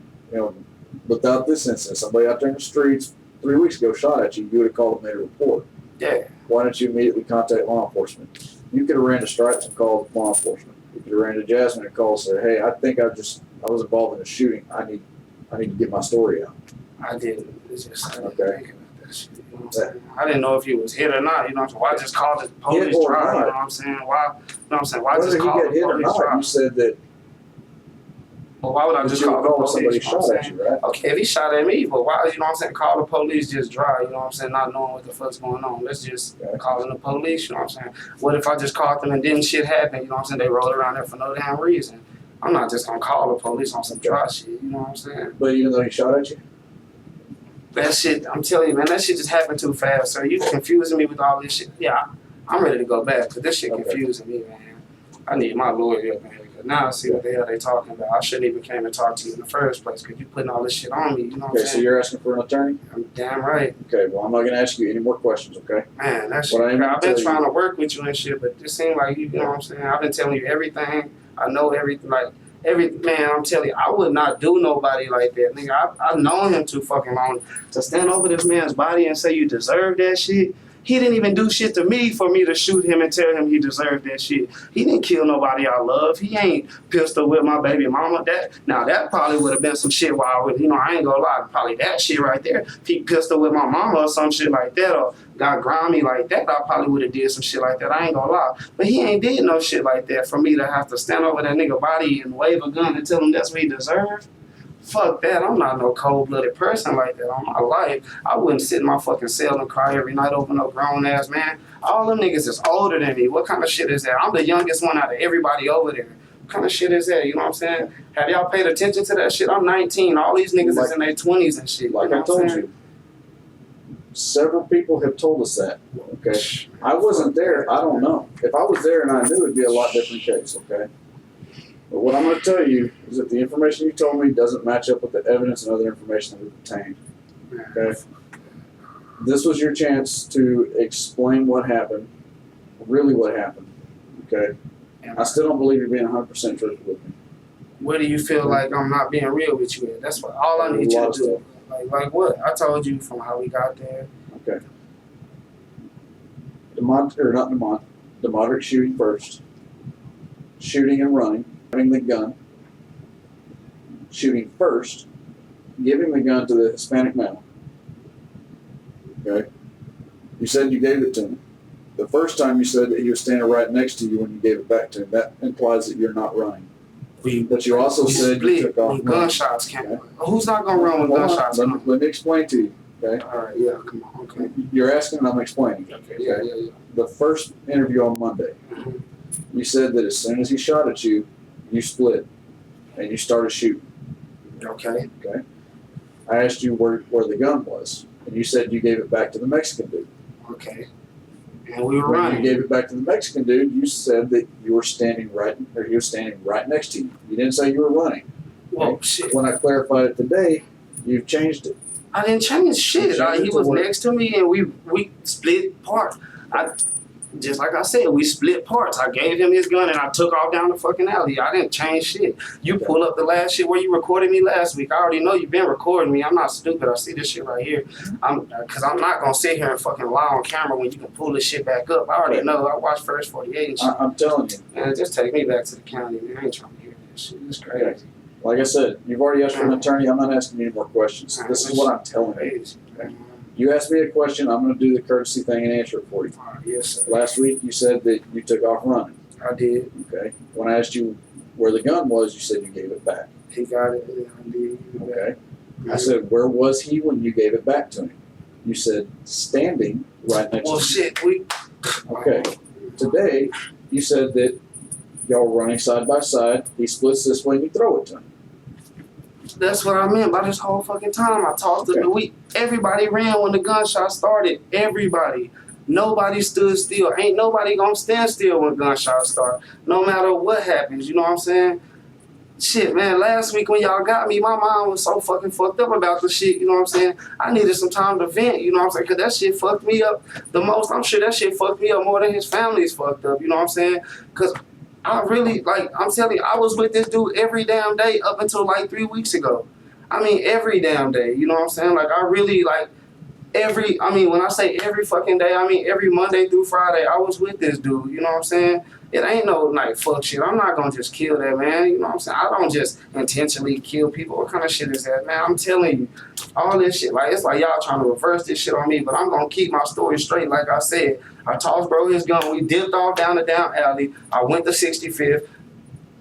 without this incident, somebody out there in the streets 3 weeks ago shot at you, you would have called and made a report. Yeah. Why don't you immediately contact law enforcement? You could have ran to Stripes and called law enforcement. You could have ran to Jasmine and called and said, "Hey, I think I was involved in a shooting. I need to get my story out." I didn't. It's just, I didn't Okay. think about that shit. You know what I'm saying? I didn't know if he was hit or not. You know what I'm saying? Why just call the police Hit or drive? You not. know what I'm saying? Why? You know what I'm saying? Why Whether just he call got the hit or police not, drive? you said that Well, why would I just call the police? somebody You know what shot I'm at saying? you, right? Okay, if he shot at me, but why, you know what I'm saying, call the police just drive, you know what I'm saying, not knowing what the fuck's going on. Let's just call in the police, you know what I'm saying. What if I just called them and didn't shit happen, you know what I'm saying, they rolled around there for no damn reason. I'm not just gonna call the police on some dry shit, you know what I'm saying. But even though he shot at you? That shit, I'm telling you, man, that shit just happened too fast, sir. You confusing me with all this shit. Yeah, I'm ready to go back, because this shit confusing me, man. I need my lawyer up in here. Now I see what the hell they talking about. I shouldn't even came and talk to you in the first place because you putting all this shit on me. You know what I'm Okay, saying? so you're asking for an attorney? I'm damn right. Okay, well, I'm not going to ask you any more questions, okay? Man, that shit. What I am I've been gonna tell trying to work with you and shit, but it seems like you know what I'm saying. I've been telling you everything. I know everything. Like Man, I'm telling you, I would not do nobody like that, nigga. I've known him too fucking long to stand over this man's body and say you deserve that shit. He didn't even do shit to me for me to shoot him and tell him he deserved that shit. He didn't kill nobody I love. He ain't pistol with my baby mama. That probably would have been some shit where I would, I ain't gonna lie, probably that shit right there. If he pistol with my mama or some shit like that, or got grimy like that, I probably would have did some shit like that. I ain't gonna lie. But he ain't did no shit like that for me to have to stand over that nigga body and wave a gun and tell him that's what he deserved. Fuck that. I'm not no cold-blooded person like that on my life. I wouldn't sit in my fucking cell and cry every night over no grown-ass man. All them niggas is older than me. What kind of shit is that? I'm the youngest one out of everybody over there. What kind of shit is that? You know what I'm saying? Have y'all paid attention to that shit? I'm 19. All these niggas is in their 20s and shit. Like I told you, several people have told us that, okay? I wasn't there. I don't know. If I was there and I knew, it'd be a lot different case, okay? But what I'm going to tell you is that the information you told me doesn't match up with the evidence and other information that we've obtained. Okay? This was your chance to explain what happened, really what happened. Okay? I still don't believe you're being 100% truthful with me. Where do you feel like I'm not being real with you at? That's what all I need you to do. Like what? I told you from how we got there. Okay. Demodrick shooting first. Shooting and running. Having the gun, shooting first, giving the gun to the Hispanic male. Okay? You said you gave it to him. The first time you said that he was standing right next to you when you gave it back to him. That implies that you're not running. But you also said you took off running. Gunshots came. Okay? Who's not going to run when gunshots come? Let me explain to you. Okay? All right, yeah, come on. Okay. You're asking and I'm explaining. Okay, yeah. The first interview on Monday, you said that as soon as he shot at you, you split and you started shooting. Okay. Okay. I asked you where the gun was, and you said you gave it back to the Mexican dude. Okay. And we were when running. you gave it back to the Mexican dude, you said that you were standing right, or he was standing right next to you. You didn't say you were running. Well, okay? shit. When I clarified it today, you've changed it. I didn't change shit. He was next to me, and we split parts. Just like I said, we split parts. I gave him his gun and I took off down the fucking alley. I didn't change shit. You pull up the last shit where you recorded me last week. I already know you've been recording me. I'm not stupid. I see this shit right here. Because I'm not going to sit here and fucking lie on camera when you can pull this shit back up. I already know. I watched First 48 and shit. I'm telling you. Man, just take me back to the county, man. I ain't trying to hear this shit. It's crazy. Like I said, you've already asked for an attorney. I'm not asking you any more questions. This is what I'm telling you. Okay? You asked me a question, I'm going to do the courtesy thing and answer it for you. Yes, sir. Last week you said that you took off running. I did. Okay. When I asked you where the gun was, you said you gave it back. He got it. I did. Okay. I said, where was he when you gave it back to him? You said, standing right next to him. Well, shit, Okay. Today, you said that y'all were running side by side. He splits this way and you throw it to him. That's what I meant by this whole fucking time. I talked to the everybody ran when the gunshot started. Everybody. Nobody stood still. Ain't nobody gonna stand still when gunshots start. No matter what happens, you know what I'm saying? Shit, man, last week when y'all got me, my mind was so fucking fucked up about the shit, you know what I'm saying? I needed some time to vent, you know what I'm saying? Because that shit fucked me up the most. I'm sure that shit fucked me up more than his family's fucked up, you know what I'm saying? Because I really, I'm telling you, I was with this dude every damn day up until 3 weeks ago. I mean, every damn day, you know what I'm saying? I really, when I say every fucking day, I mean every Monday through Friday, I was with this dude, you know what I'm saying? It ain't no, fuck shit. I'm not gonna just kill that man, you know what I'm saying? I don't just intentionally kill people. What kind of shit is that, man? I'm telling you, all this shit, it's like y'all trying to reverse this shit on me, but I'm gonna keep my story straight, like I said. I tossed bro his gun. We dipped off down the down alley. I went to 65th.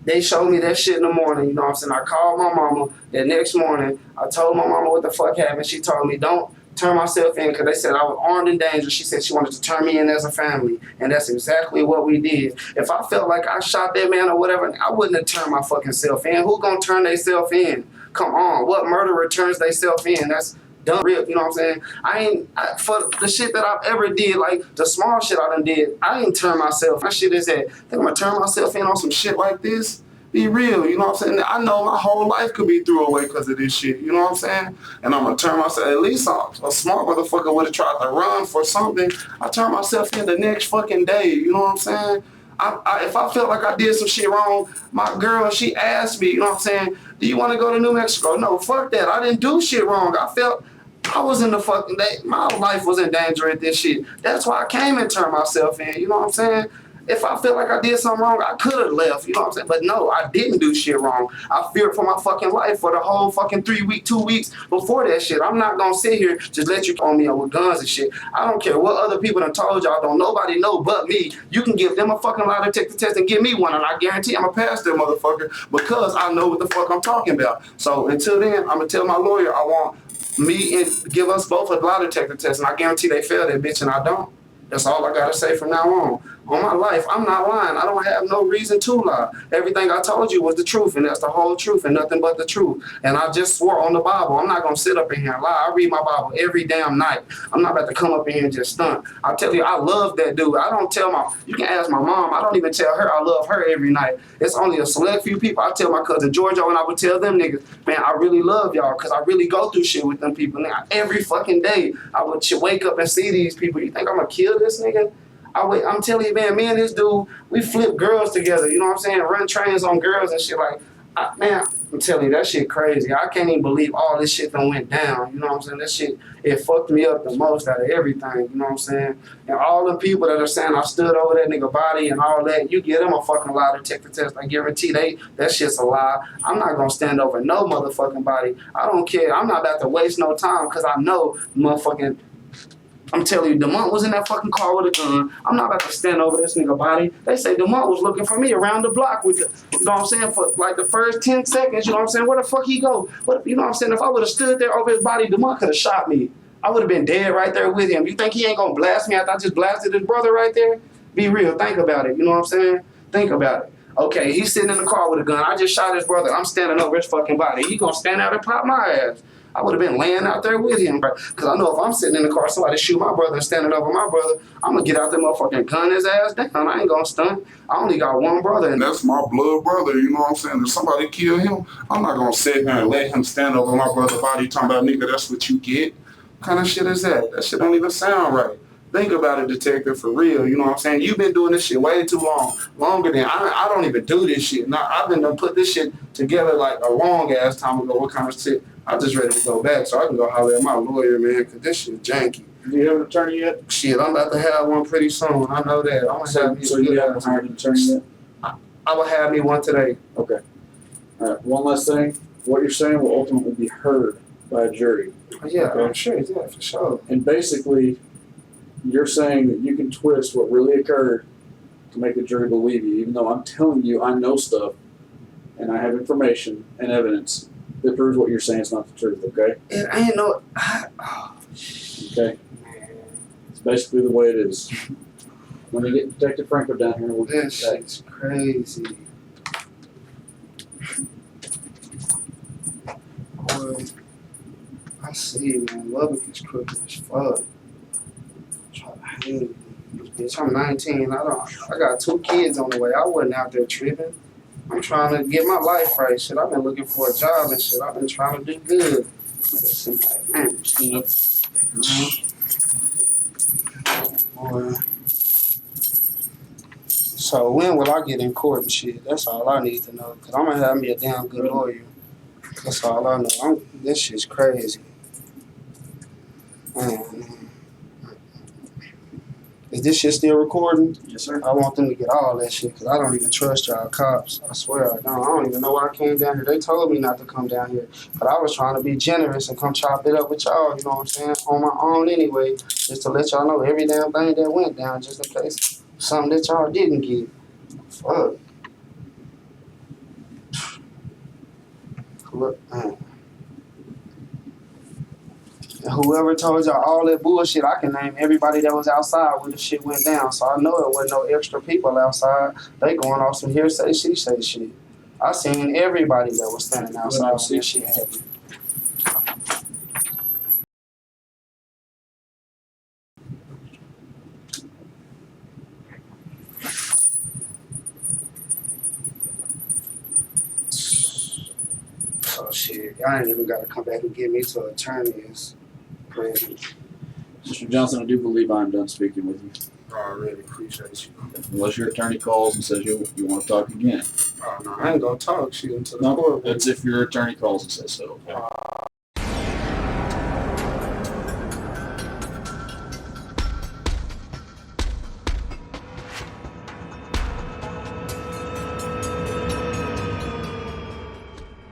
They showed me that shit in the morning, you know what I'm saying? I called my mama the next morning. I told my mama what the fuck happened. She told me, don't turn myself in, because they said I was armed and dangerous. She said she wanted to turn me in as a family, and that's exactly what we did. If I felt like I shot that man or whatever, I wouldn't have turned my fucking self in. Who gonna turn they self in? Come on, what murderer turns they self in? That's dumb rip, you know what I'm saying? For the shit that I've ever did, the small shit I done did, I ain't turn myself. My shit is that, think I'm gonna turn myself in on some shit like this? Be real, you know what I'm saying? I know my whole life could be threw away because of this shit, you know what I'm saying? And I'm gonna turn myself, at least a smart motherfucker would have tried to run for something. I turn myself in the next fucking day, you know what I'm saying? If I felt like I did some shit wrong, my girl, she asked me, you know what I'm saying, do you want to go to New Mexico? No, fuck that. I didn't do shit wrong. I felt I was in the fucking day. My life was in danger at this shit. That's why I came and turned myself in. You know what I'm saying? If I felt like I did something wrong, I could have left. You know what I'm saying? But no, I didn't do shit wrong. I feared for my fucking life for the whole fucking 2 weeks before that shit. I'm not gonna sit here just let you on me with guns and shit. I don't care what other people done told y'all. Don't nobody know but me. You can give them a fucking lie detector test and give me one, and I guarantee I'm gonna pass that motherfucker because I know what the fuck I'm talking about. So until then, I'm gonna tell my lawyer I want me and give us both a lie detector test, and I guarantee they fail that bitch and I don't. That's all I gotta say from now on. On my life, I'm not lying. I don't have no reason to lie. Everything I told you was the truth, and that's the whole truth and nothing but the truth. And I just swore on the Bible. I'm not gonna sit up in here and lie. I read my Bible every damn night. I'm not about to come up in here and just stunt. I tell you, I love that dude. I don't tell you can ask my mom. I don't even tell her I love her every night. It's only a select few people. I tell my cousin Georgia, and I would tell them niggas, man, I really love y'all because I really go through shit with them people. Now, every fucking day, I would wake up and see these people. You think I'm gonna kill this nigga? I'm telling you, man, me and this dude, we flip girls together, you know what I'm saying? Run trains on girls and shit like, man, I'm telling you, that shit crazy. I can't even believe all this shit that went down, you know what I'm saying? That shit, it fucked me up the most out of everything, you know what I'm saying? And all the people that are saying I stood over that nigga body and all that, you get them a fucking lie detector test. I guarantee that shit's a lie. I'm not gonna stand over no motherfucking body. I don't care. I'm not about to waste no time because I know motherfucking, I'm telling you, DeMont was in that fucking car with a gun. I'm not about to stand over this nigga body. They say DeMont was looking for me around the block with it. You know what I'm saying? For like the first 10 seconds, you know what I'm saying? Where the fuck he go? You know what I'm saying? If I would have stood there over his body, DeMont could have shot me. I would have been dead right there with him. You think he ain't gonna blast me after I just blasted his brother right there? Be real. Think about it. You know what I'm saying? Think about it. Okay, he's sitting in the car with a gun. I just shot his brother. I'm standing over his fucking body. He gonna stand out and pop my ass. I would have been laying out there with him, bro. Because I know if I'm sitting in the car, somebody shoot my brother and standing over my brother, I'm going to get out there motherfucking gun his ass down. I ain't going to stunt. I only got one brother. And that's my blood brother, you know what I'm saying? If somebody kill him, I'm not going to sit here and let him stand over my brother's body talking about, nigga, that's what you get. What kind of shit is that? That shit don't even sound right. Think about it, detective, for real. You know what I'm saying? You've been doing this shit way too long. Longer than I don't even do this shit. Now, I've been done put this shit together like a long ass time ago. What kind of shit? I'm just ready to go back so I can go holler at my lawyer, man, because this shit janky. Do you have an attorney yet? Shit, I'm about to have one pretty soon. I know that. I'm gonna have me So you haven't hired an attorney yet? I will have me one today. Okay. All right. One last thing. What you're saying will ultimately be heard by a jury. Yeah, Okay. I'm sure. Yeah, for sure. And basically, you're saying that you can twist what really occurred to make the jury believe you, even though I'm telling you I know stuff and I have information and evidence that proves what you're saying is not the truth, okay? It ain't no. Okay? It's basically the way it is. When you get Detective Franco down here, we'll get That shit's crazy. Boy, I see, man. Lubbock is crooked as fuck. Try to hang this bitch. I'm 19. I got 2 kids on the way. I wasn't out there tripping. I'm trying to get my life right. Shit, I've been looking for a job and shit. I've been trying to do good. Like, man, You know, boy. So when will I get in court and shit? That's all I need to know. Cause I'm gonna have me a damn good lawyer. That's all I know. This shit's crazy. Man. Is this shit still recording? yes, sir. I want them to get all that shit because I don't even trust y'all cops. I swear I don't. I don't even know why I came down here. They told me not to come down here. But I was trying to be generous and come chop it up with y'all, you know what I'm saying? On my own anyway. Just to let y'all know every damn thing that went down just in case something that y'all didn't get. Fuck. Look, man. And whoever told y'all all that bullshit, I can name everybody that was outside when the shit went down. So I know it wasn't no extra people outside. They going off some hearsay, she say shit. I seen everybody that was standing outside when this shit happened. Oh shit, y'all ain't even gotta come back and get me to an attorney. It's crazy. Mr. Johnson, I do believe I'm done speaking with you. I really appreciate you. Unless your attorney calls and says you want to talk again. No, I ain't gonna talk shit until the No, court. that's if your attorney calls and says so. Okay?